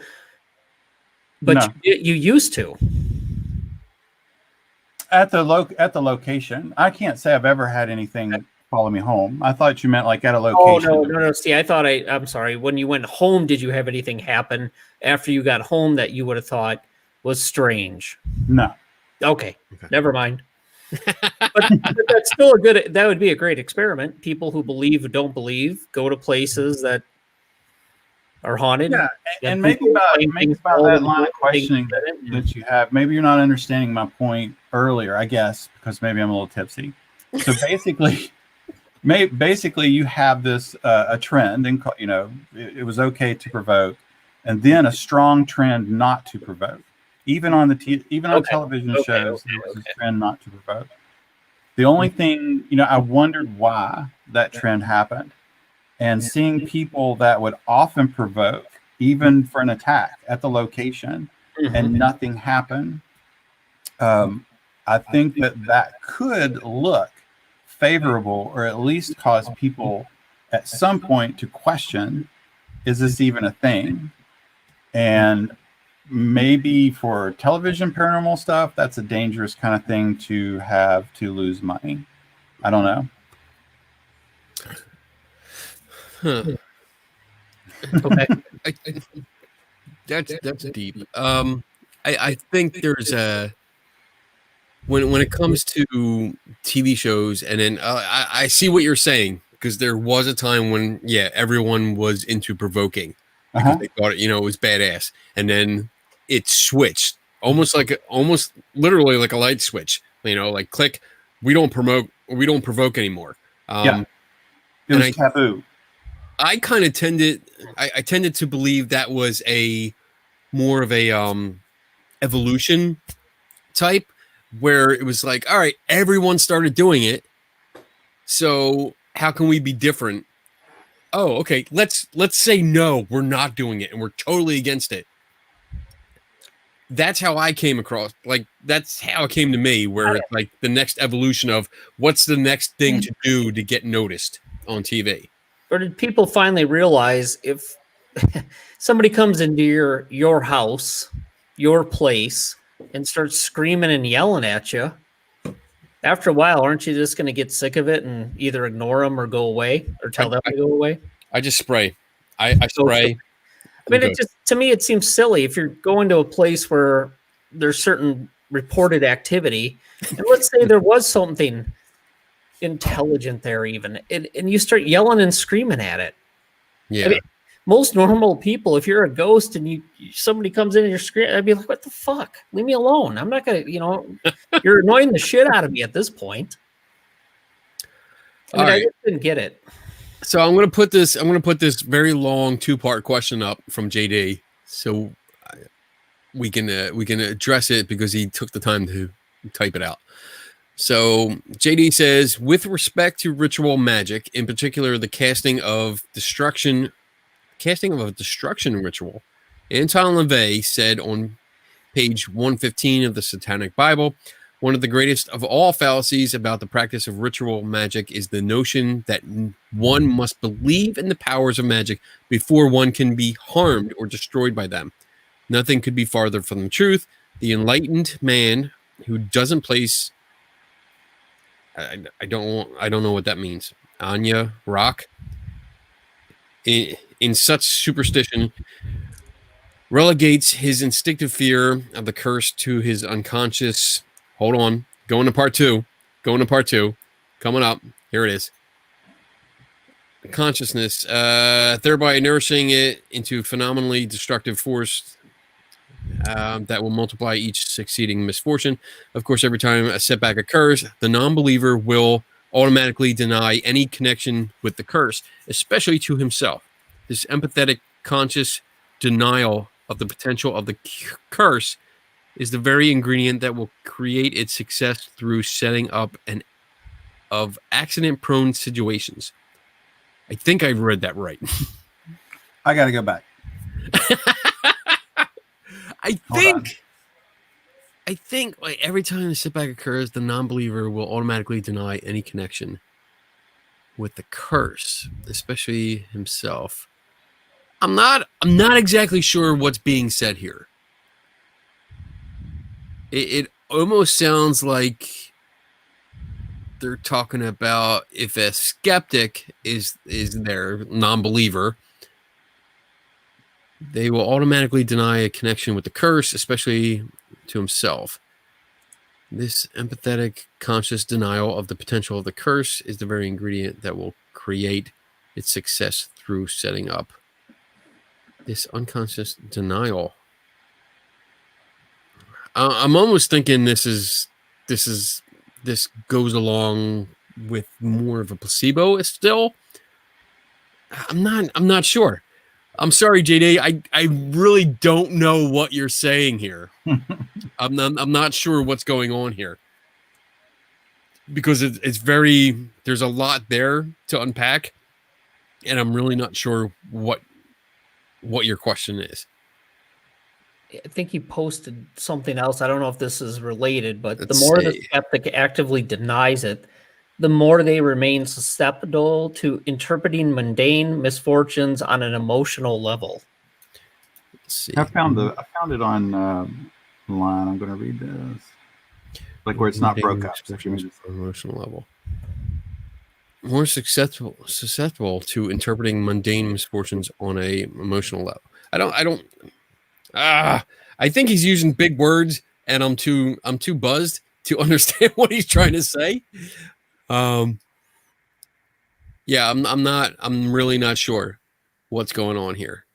but No. you used to. At the location, I can't say I've ever had anything follow me home. I thought you meant like at a location. Oh no. See, I'm sorry. When you went home, did you have anything happen after you got home that you would have thought was strange? No. Okay. Never mind. but that's still that would be a great experiment. People who believe or don't believe go to places that are haunted. Yeah, and maybe about that line of questioning that you have. Maybe you're not understanding my point earlier, I guess, because maybe I'm a little tipsy. So basically, you have this a trend, and it was okay to provoke, and then a strong trend not to provoke. Even on television shows, there was a trend not to provoke. The only thing, I wondered why that trend happened. And seeing people that would often provoke, even for an attack at the location, and nothing happen, I think that could look favorable, or at least cause people at some point to question, is this even a thing? And maybe for television paranormal stuff, that's a dangerous kind of thing to have to lose money. I don't know. Huh. Okay. That's deep. I think there's a when it comes to TV shows, and then I see what you're saying, because there was a time when everyone was into provoking because they thought it was badass, and then it switched almost literally like a light switch. Like click, we don't provoke anymore. It was taboo. I kind of tended to believe that was a more of a evolution type, where it was like, all right, everyone started doing it, so how can we be different? Oh, okay, let's say no, we're not doing it, and we're totally against it. That's how I came across. Like, that's how it came to me, where it's like the next evolution of what's the next thing to do to get noticed on TV. Or did people finally realize if somebody comes into your house, your place, and starts screaming and yelling at you, after a while, aren't you just going to get sick of it and either ignore them or go away, or tell them to go away? I just spray. I spray. I mean, to me, it seems silly if you're going to a place where there's certain reported activity, and let's say there was something intelligent there even, and you start yelling and screaming at it. Yeah. I mean, most normal people, if you're a ghost and somebody comes in and you're screaming, I'd be like, what the fuck? Leave me alone. I'm not gonna, you're annoying the shit out of me at this point. I just didn't get it. So I'm gonna put this very long 2-part question up from JD, so we can address it, because he took the time to type it out. So JD says, with respect to ritual magic, in particular the casting of a destruction ritual, Anton LaVey said on page 115 of the Satanic Bible, one of the greatest of all fallacies about the practice of ritual magic is the notion that one must believe in the powers of magic before one can be harmed or destroyed by them. Nothing could be farther from the truth. The enlightened man who doesn't place I don't know what that means. Anya Rock in such superstition relegates his instinctive fear of the curse to his unconscious. Hold on, going to part two. Coming up, here it is. Consciousness, thereby nourishing it into phenomenally destructive force. that will multiply each succeeding misfortune. Of course, every time a setback occurs, the non-believer will automatically deny any connection with the curse, especially to himself. This empathetic, conscious denial of the potential of the curse is the very ingredient that will create its success through setting up an of accident-prone situations. I think I read that right. I got to go back. I think like every time the setback occurs, the non-believer will automatically deny any connection with the curse, especially himself. I'm not exactly sure what's being said here. It almost sounds like they're talking about if a skeptic is their non-believer, they will automatically deny a connection with the curse, especially to himself. This empathetic, conscious denial of the potential of the curse is the very ingredient that will create its success through setting up this unconscious denial. I'm almost thinking this goes along with more of a placebo still. I'm not sure. I'm sorry, JD. I really don't know what you're saying here. I'm not sure what's going on here because it's very, there's a lot there to unpack, and I'm really not sure what your question is. I think he posted something else. I don't know if this is related, but Let's the more the see. skeptic actively denies it, the more they remain susceptible to interpreting mundane misfortunes on an emotional level. Let's see. I found it on line. I'm going to read this, like where it's not broke up. So if you emotional level, more susceptible to interpreting mundane misfortunes on a emotional level. I think he's using big words, and I'm too buzzed to understand what he's trying to say. Yeah, I'm really not sure what's going on here.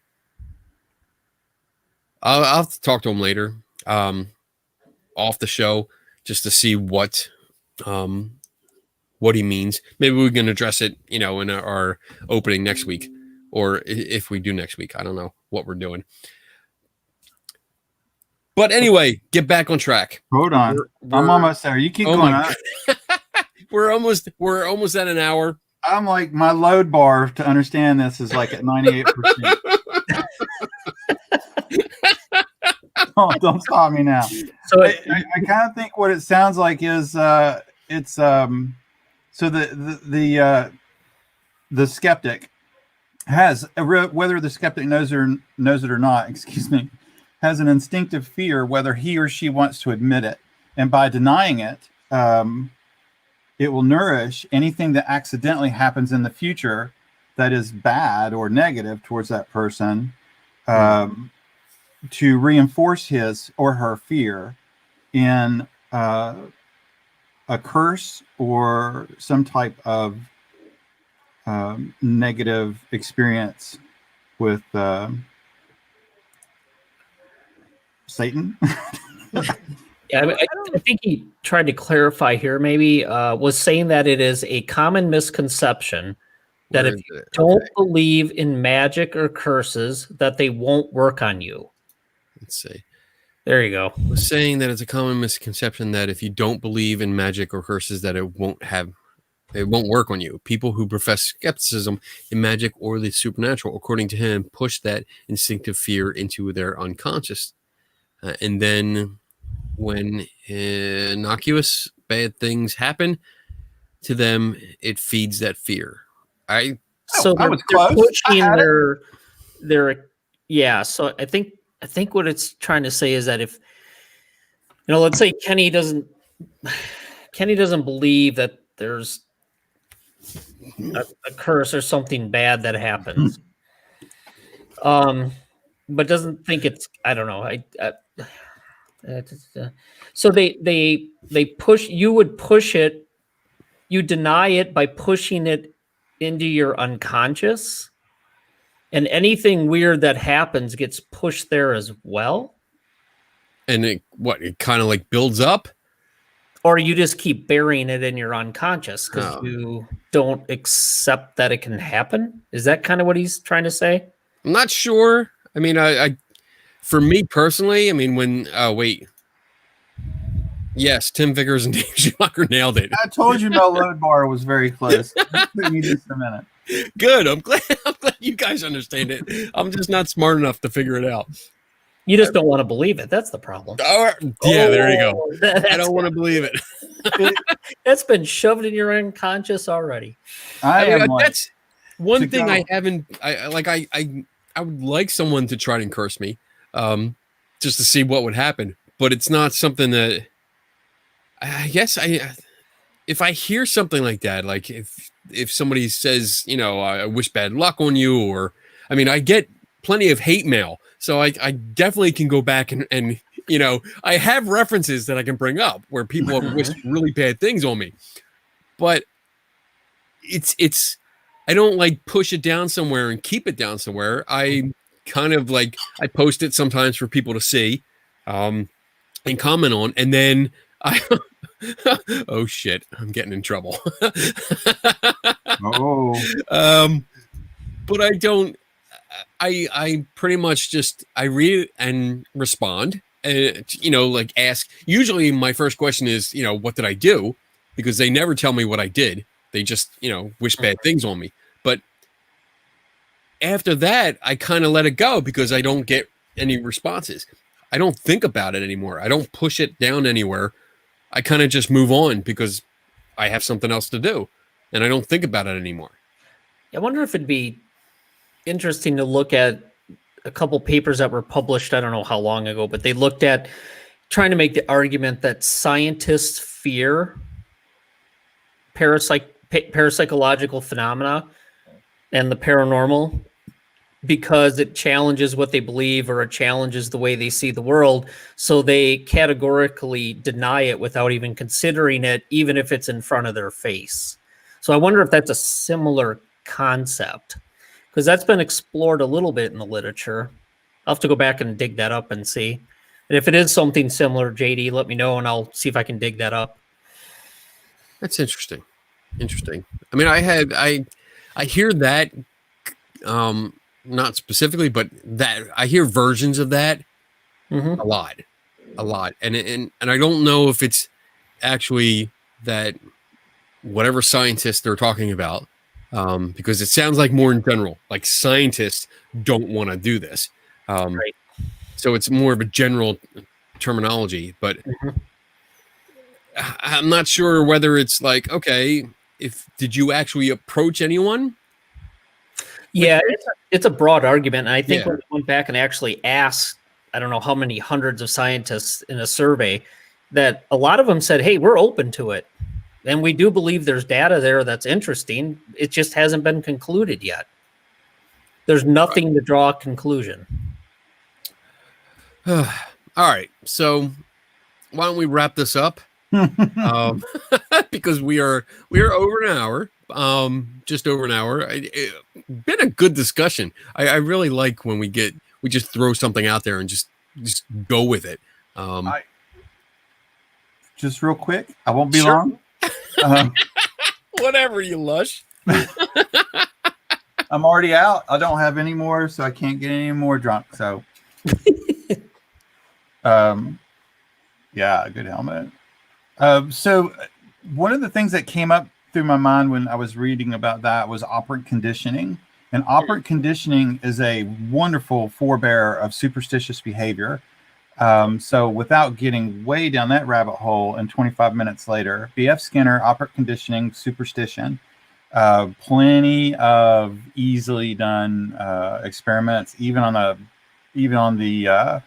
I'll have to talk to him later, off the show, just to see what he means. Maybe we can address it, in our opening next week, or if we do next week. I don't know what we're doing. But anyway, get back on track. Hold on, I'm almost there. You keep going. We're almost at an hour. I'm like, my load bar to understand this is like at 98%. Don't stop me now. So I kind of think what it sounds like is it's so the skeptic has whether the skeptic knows it or not, excuse me, has an instinctive fear whether he or she wants to admit it, and by denying it, it will nourish anything that accidentally happens in the future that is bad or negative towards that person, to reinforce his or her fear in a curse or some type of negative experience with Satan. Yeah, I think he tried to clarify here, maybe, was saying that it is a common misconception that if you don't believe in magic or curses, that they won't work on you. Let's see. There you go. Was saying that it's a common misconception that if you don't believe in magic or curses, that it won't work on you. People who profess skepticism in magic or the supernatural, according to him, push that instinctive fear into their unconscious, and then when innocuous bad things happen to them, it feeds that fear. So they're pushing their yeah. So I think what it's trying to say is that if, let's say Kenny doesn't believe that there's a curse or something bad that happens, but doesn't think it's, I don't know. So they push, you would push it, you deny it by pushing it into your unconscious, and anything weird that happens gets pushed there as well. and it kind of like builds up. Or you just keep burying it in your unconscious because Oh. you don't accept that it can happen. Is that kind of what he's trying to say? I'm not sure. I mean, I for me personally, I mean, when wait, yes, Tim Vickers and Dave Schumacher nailed it. I told you Mel Lodbar was very close. It took me just a minute. Good. I'm glad you guys understand it. I'm just not smart enough to figure it out. You just don't want to believe it. That's the problem. Oh, yeah, there you go. That's, I don't want to believe it. that's been shoved in your unconscious already. I mean, am like, that's one thing go. I haven't. I would like someone to try and curse me, just to see what would happen. But it's not something that I guess if I hear something like that, like if somebody says, you know, I wish bad luck on you, or I mean, I get plenty of hate mail, so I definitely can go back and you know, I have references that I can bring up where people have wished really bad things on me, but it's I don't like push it down somewhere and keep it down somewhere. I kind of like I post it sometimes for people to see, and comment on, and then I oh shit, I'm getting in trouble. But I don't. I pretty much just I read it and respond, and you know, like ask. Usually, my first question is, you know, what did I do? Because they never tell me what I did. They just, you know, wish bad things on me. But after that, I kind of let it go because I don't get any responses. I don't think about it anymore. I don't push it down anywhere. I kind of just move on because I have something else to do, and I don't think about it anymore. I wonder if it'd be interesting to look at a couple papers that were published, I don't know how long ago, but they looked at trying to make the argument that scientists fear parapsychological phenomena and the paranormal because it challenges what they believe or it challenges the way they see the world. So they categorically deny it without even considering it, even if it's in front of their face. So I wonder if that's a similar concept, because that's been explored a little bit in the literature. I'll have to go back and dig that up and see. And if it is something similar, JD, let me know and I'll see if I can dig that up. That's interesting. Interesting. I mean, I hear that, not specifically, but that I hear versions of that a lot, and I don't know if it's actually that whatever scientists they're talking about, because it sounds like more in general, like scientists don't want to do this, Right. So it's more of a general terminology, but I'm not sure whether it's like, okay, did you actually approach anyone? Yeah, it's a broad argument. And I think when we went back and actually asked, I don't know how many hundreds of scientists in a survey, that a lot of them said, hey, we're open to it. And we do believe there's data there that's interesting. It just hasn't been concluded yet. There's nothing to draw a conclusion. All right. So why don't we wrap this up? Because we are over an hour, just over an hour. It's been a good discussion. I really like when we just throw something out there and just go with it. Just real quick, I won't be long. Whatever, you lush. I'm already out. I don't have any more, so I can't get any more drunk. So, yeah, good helmet. So one of the things that came up through my mind when I was reading about that was operant conditioning. And operant conditioning is a wonderful forebearer of superstitious behavior. So without getting way down that rabbit hole, and 25 minutes later, B.F. Skinner, operant conditioning, superstition, plenty of easily done experiments, even on the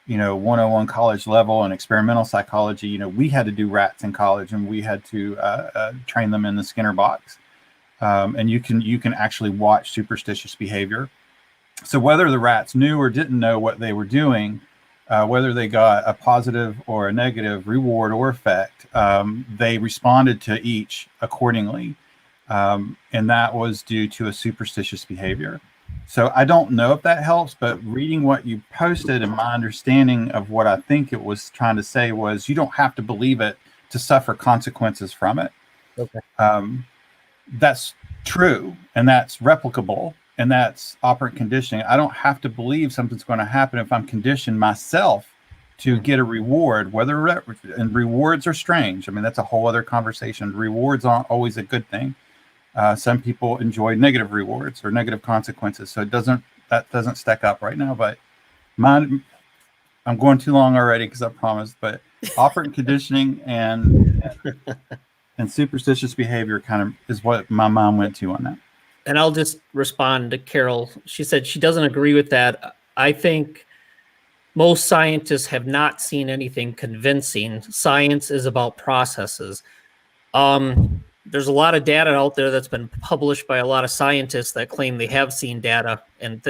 101 college level and experimental psychology. We had to do rats in college, and we had to train them in the Skinner box. And you can actually watch superstitious behavior. So whether the rats knew or didn't know what they were doing, whether they got a positive or a negative reward or effect, they responded to each accordingly. And that was due to a superstitious behavior. So I don't know if that helps, but reading what you posted and my understanding of what I think it was trying to say was you don't have to believe it to suffer consequences from it. Okay. That's true, and that's replicable, and that's operant conditioning. I don't have to believe something's going to happen if I'm conditioned myself to get a reward, and rewards are strange. I mean, that's a whole other conversation. Rewards aren't always a good thing. Some people enjoy negative rewards or negative consequences. So that doesn't stack up right now, but I'm going too long already because I promised, but operant conditioning and superstitious behavior kind of is what my mind went to on that. And I'll just respond to Carol. She said she doesn't agree with that. I think most scientists have not seen anything convincing. Science is about processes. There's a lot of data out there that's been published by a lot of scientists that claim they have seen data and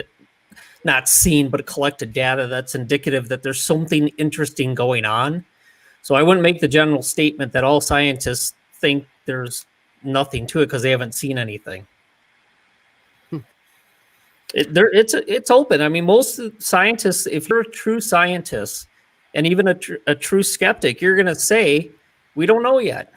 not seen, but collected data that's indicative that there's something interesting going on. So I wouldn't make the general statement that all scientists think there's nothing to it because they haven't seen anything. It's open. I mean, most scientists, if you're a true scientist and even a true skeptic, you're going to say, we don't know yet.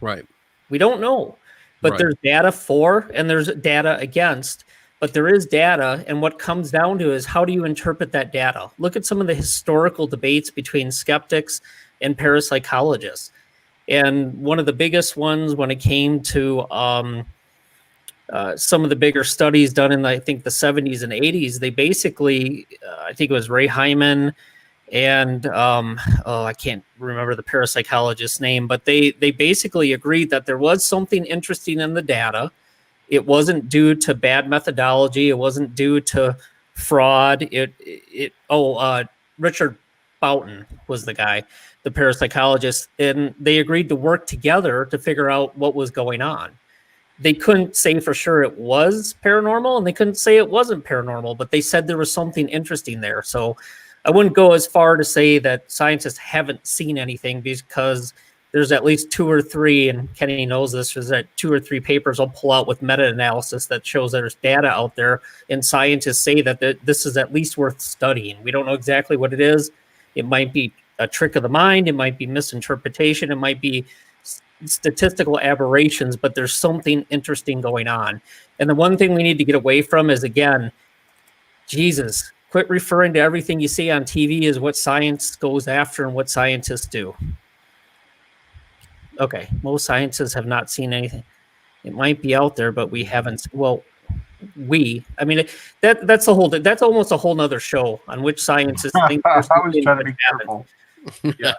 Right. We don't know. But there's data for and there's data against. But there is data. And what comes down to is how do you interpret that data? Look at some of the historical debates between skeptics and parapsychologists. And one of the biggest ones when it came to some of the bigger studies done in, I think, the 70s and 80s, they basically, I think it was Ray Hyman and I can't remember the parapsychologist's name, but they basically agreed that there was something interesting in the data. It wasn't due to bad methodology. It wasn't due to fraud. Richard Boughton was the guy, the parapsychologist, and they agreed to work together to figure out what was going on. They couldn't say for sure it was paranormal, and they couldn't say it wasn't paranormal, but they said there was something interesting there. So I wouldn't go as far to say that scientists haven't seen anything, because there's at least 2 or 3, and Kenny knows this, there's that 2 or 3 papers I'll pull out with meta-analysis that shows there's data out there, and scientists say that this is at least worth studying. We don't know exactly what it is. It might be a trick of the mind. It might be misinterpretation. It might be statistical aberrations, but there's something interesting going on. And the one thing we need to get away from is, again, Jesus, quit referring to everything you see on TV as what science goes after and what scientists do. Okay, most scientists have not seen anything. It might be out there, but we haven't. Well, I mean, that's almost a whole nother show on which scientists think. I was trying to be careful. Yeah,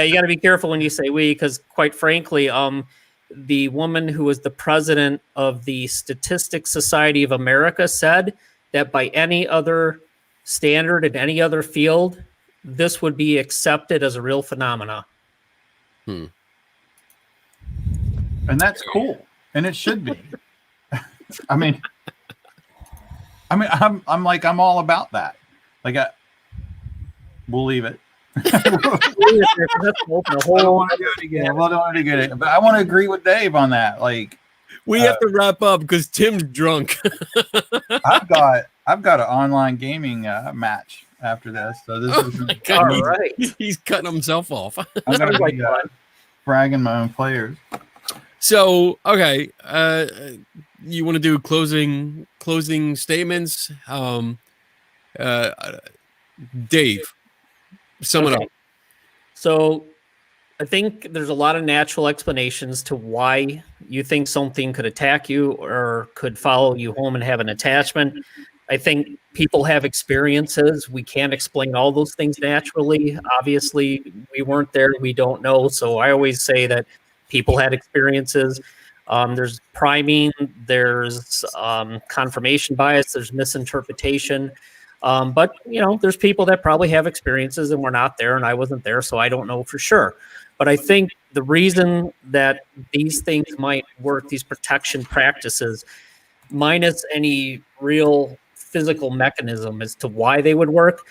you got to be careful when you say we, because quite frankly, the woman who was the president of the Statistics Society of America said that by any other standard in any other field, this would be accepted as a real phenomena. And that's cool, and it should be. I mean, I'm all about that. Like, we'll leave it. I don't want to do it again. But I want to agree with Dave on that. Like, we have to wrap up because Tim's drunk. I've got an online gaming match after this, so this is all right. He's cutting himself off. I'm gonna be bragging my own players. So, okay, you want to do closing statements? Dave, sum it up. So I think there's a lot of natural explanations to why you think something could attack you or could follow you home and have an attachment. I think people have experiences. We can't explain all those things naturally. Obviously, we weren't there. We don't know. So I always say that people had experiences. There's priming. There's confirmation bias. There's misinterpretation. But, there's people that probably have experiences and we're not there, and I wasn't there, so I don't know for sure. But I think the reason that these things might work, these protection practices, minus any real physical mechanism as to why they would work,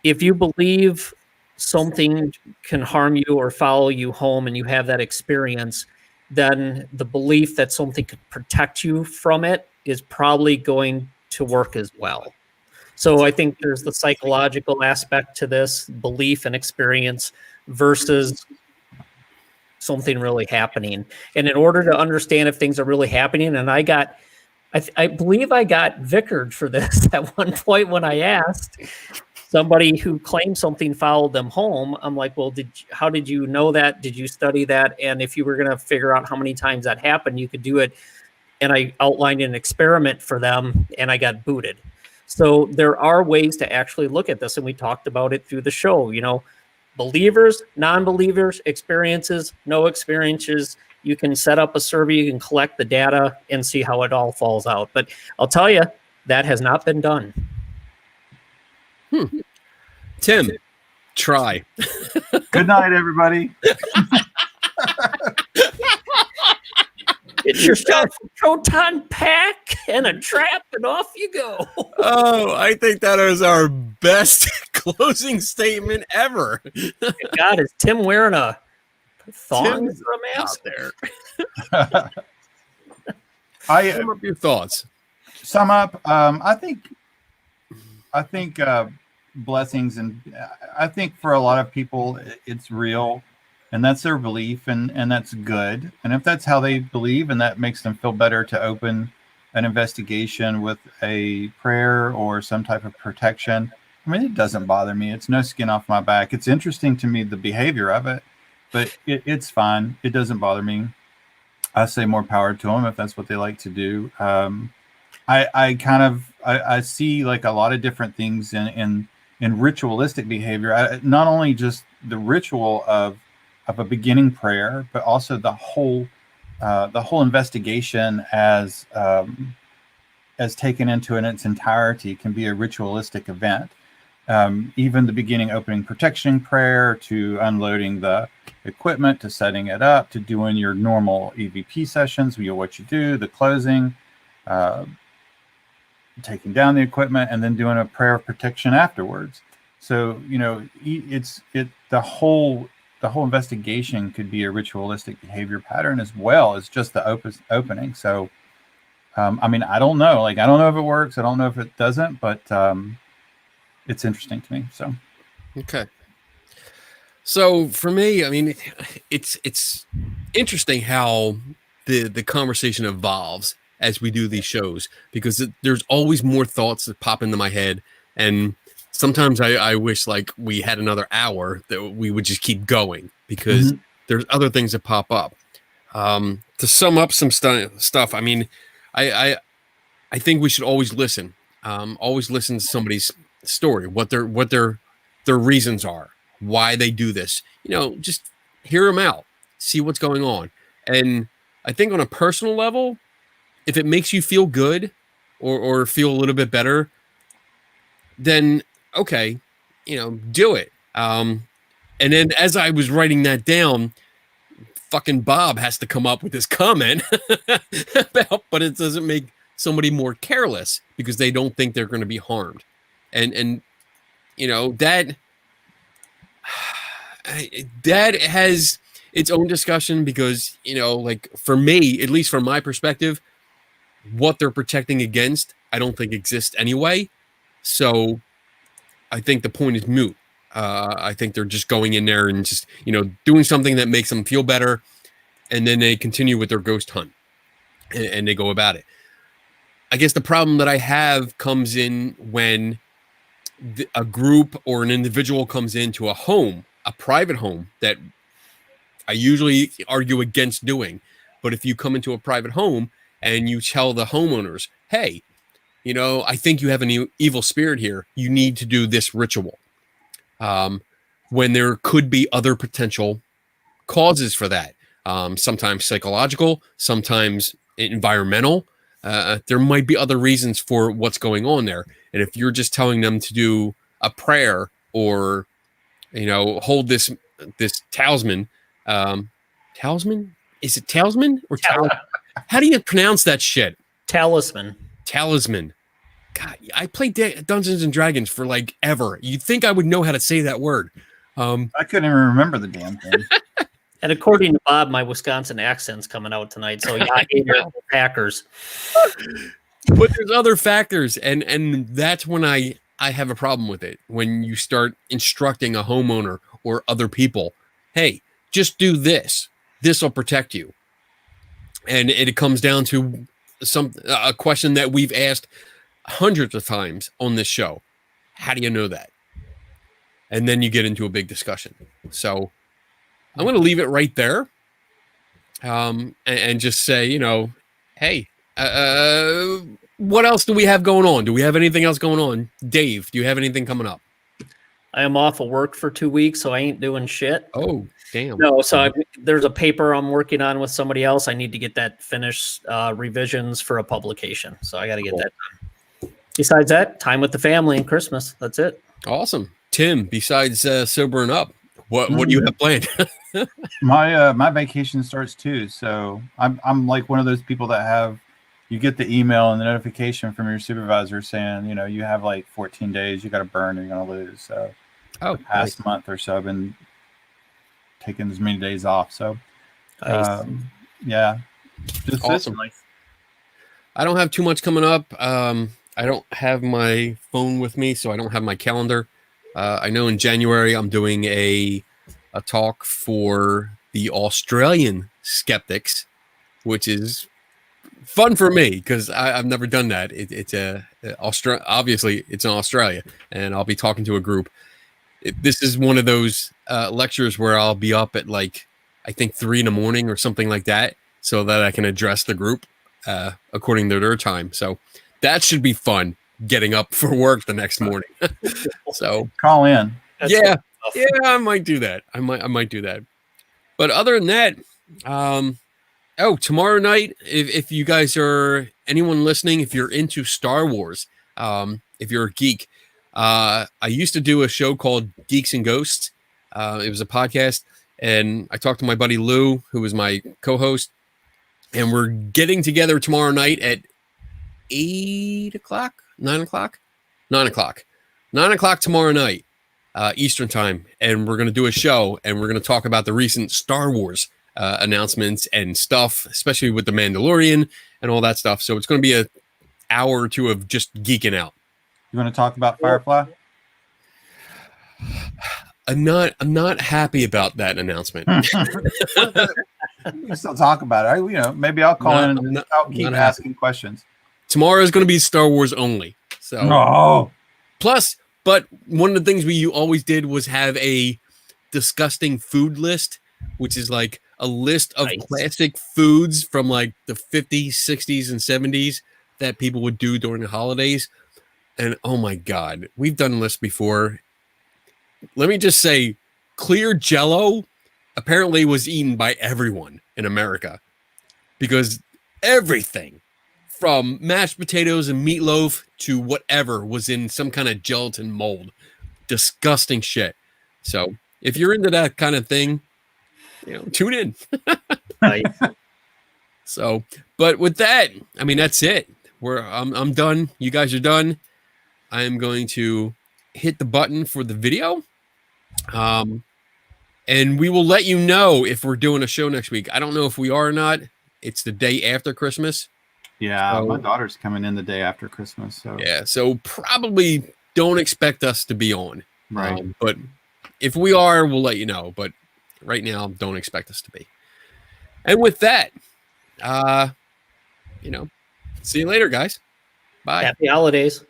if you believe something can harm you or follow you home and you have that experience, then the belief that something could protect you from it is probably going to work as well. So I think there's the psychological aspect to this, belief and experience versus something really happening. And in order to understand if things are really happening, and I believe I got vickered for this at one point when I asked somebody who claimed something followed them home. I'm like, well, how did you know that? Did you study that? And if you were going to figure out how many times that happened, you could do it. And I outlined an experiment for them, and I got booted. So there are ways to actually look at this, and we talked about it through the show. Believers, non-believers, experiences, no experiences. You can set up a survey, you can collect the data and see how it all falls out. But I'll tell you, that has not been done. Tim, try. Good night, everybody. Get yourself a proton pack and a trap, and off you go. Oh, I think that is our best closing statement ever. God, is Tim wearing a thong Tim's for a mask? Out there. Sum up your thoughts. Sum up. I think blessings, and I think for a lot of people it's real, and that's their belief, and that's good. And if that's how they believe and that makes them feel better to open an investigation with a prayer or some type of protection, I mean, it doesn't bother me. It's no skin off my back. It's interesting to me, the behavior of it, but it's fine. It doesn't bother me. I say more power to them if that's what they like to do. I see like a lot of different things in ritualistic behavior. Not only just the ritual of a beginning prayer, but also the whole investigation as taken into in its entirety can be a ritualistic event. Even the beginning opening protection prayer, to unloading the equipment, to setting it up, to doing your normal EVP sessions, what you do, the closing, taking down the equipment, and then doing a prayer of protection afterwards. So the whole investigation could be a ritualistic behavior pattern as well as just the opening. So I mean, I don't know. I don't know if it works. I don't know if it doesn't, but it's interesting to me. So okay. So for me, I mean, it's interesting how the conversation evolves as we do these shows, because there's always more thoughts that pop into my head, and sometimes I wish like we had another hour that we would just keep going, because there's other things that pop up. To sum up some stuff, I mean, I think we should always listen to somebody's story, what their reasons are, why they do this. Just hear them out, see what's going on. And I think on a personal level, if it makes you feel good or feel a little bit better, then okay, do it. And then as I was writing that down, fucking Bob has to come up with this comment about, but it doesn't make somebody more careless because they don't think they're going to be harmed. And that has its own discussion, because, like for me, at least from my perspective, what they're protecting against, I don't think exists anyway. So I think the point is moot. I think they're just going in there and just, doing something that makes them feel better. And then they continue with their ghost hunt and they go about it. I guess the problem that I have comes in when a group or an individual comes into a home, a private home, that I usually argue against doing. But if you come into a private home and you tell the homeowners, hey, I think you have an evil spirit here, you need to do this ritual. When there could be other potential causes for that. Sometimes psychological, sometimes environmental. There might be other reasons for what's going on there. And if you're just telling them to do a prayer or, hold this talisman, talisman? Is it talisman or how do you pronounce that shit? Talisman. God, I played Dungeons and Dragons for like ever. You'd think I would know how to say that word. I couldn't even remember the damn thing. And according to Bob, my Wisconsin accent's coming out tonight. So yeah, I gave you Packers. But there's other factors, and that's when I have a problem with it. When you start instructing a homeowner or other people, hey, just do this. This will protect you. And it comes down to a question that we've asked hundreds of times on this show. How do you know that? And then you get into a big discussion. So I'm going to leave it right there, and just say, hey, what else do we have going on? Do we have anything else going on? Dave, do you have anything coming up? I am off of work for 2 weeks, so I ain't doing shit. Oh, damn. No, so there's a paper I'm working on with somebody else. I need to get that finished, revisions for a publication. So I got to get that done. Besides that, time with the family and Christmas. That's it. Awesome. Tim, besides sobering up, what do you have planned? My vacation starts too, so I'm like one of those people that you get the email and the notification from your supervisor saying, you have like 14 days you got to burn or you're going to lose. So the past month or so I've been taking as many days off. So yeah, just awesome. I don't have too much coming up. I don't have my phone with me, so I don't have my calendar. I know in January I'm doing a talk for the Australian skeptics, which is fun for me because I've never done that. Obviously it's in Australia, and I'll be talking to a group. This is one of those lectures where I'll be up at I think 3 a.m. or something like that, so that I can address the group according to their time. So that should be fun, getting up for work the next morning. So call in. Yeah, I might do that. I might do that. But other than that, tomorrow night, if you guys are, anyone listening, if you're into Star Wars, if you're a geek, I used to do a show called Geeks and Ghosts. It was a podcast, and I talked to my buddy Lou, who was my co-host, and we're getting together tomorrow night at 9 o'clock tomorrow night, Eastern time, and we're going to do a show, and we're going to talk about the recent Star Wars announcements and stuff, especially with the Mandalorian and all that stuff. So it's going to be an hour or two of just geeking out. You want to talk about Firefly? I'm not happy about that announcement. We can still talk about it. Maybe I'll call in and I'll keep asking questions. Tomorrow is going to be Star Wars only. So no. Plus, but one of the things we always did was have a disgusting food list, which is like a list of classic foods from like the 50s, 60s, and 70s that people would do during the holidays. And oh my God, we've done lists before. Let me just say, clear Jell-O apparently was eaten by everyone in America, because everything from mashed potatoes and meatloaf to whatever was in some kind of gelatin mold. Disgusting shit. So if you're into that kind of thing, tune in. So, but with that, I mean, that's it. I'm done. You guys are done. I am going to hit the button for the video. And we will let you know if we're doing a show next week. I don't know if we are or not. It's the day after Christmas. Yeah, my daughter's coming in the day after Christmas. So yeah, so probably don't expect us to be on. Right. But if we are, we'll let you know. But right now, don't expect us to be. And with that, see you later, guys. Bye. Happy holidays.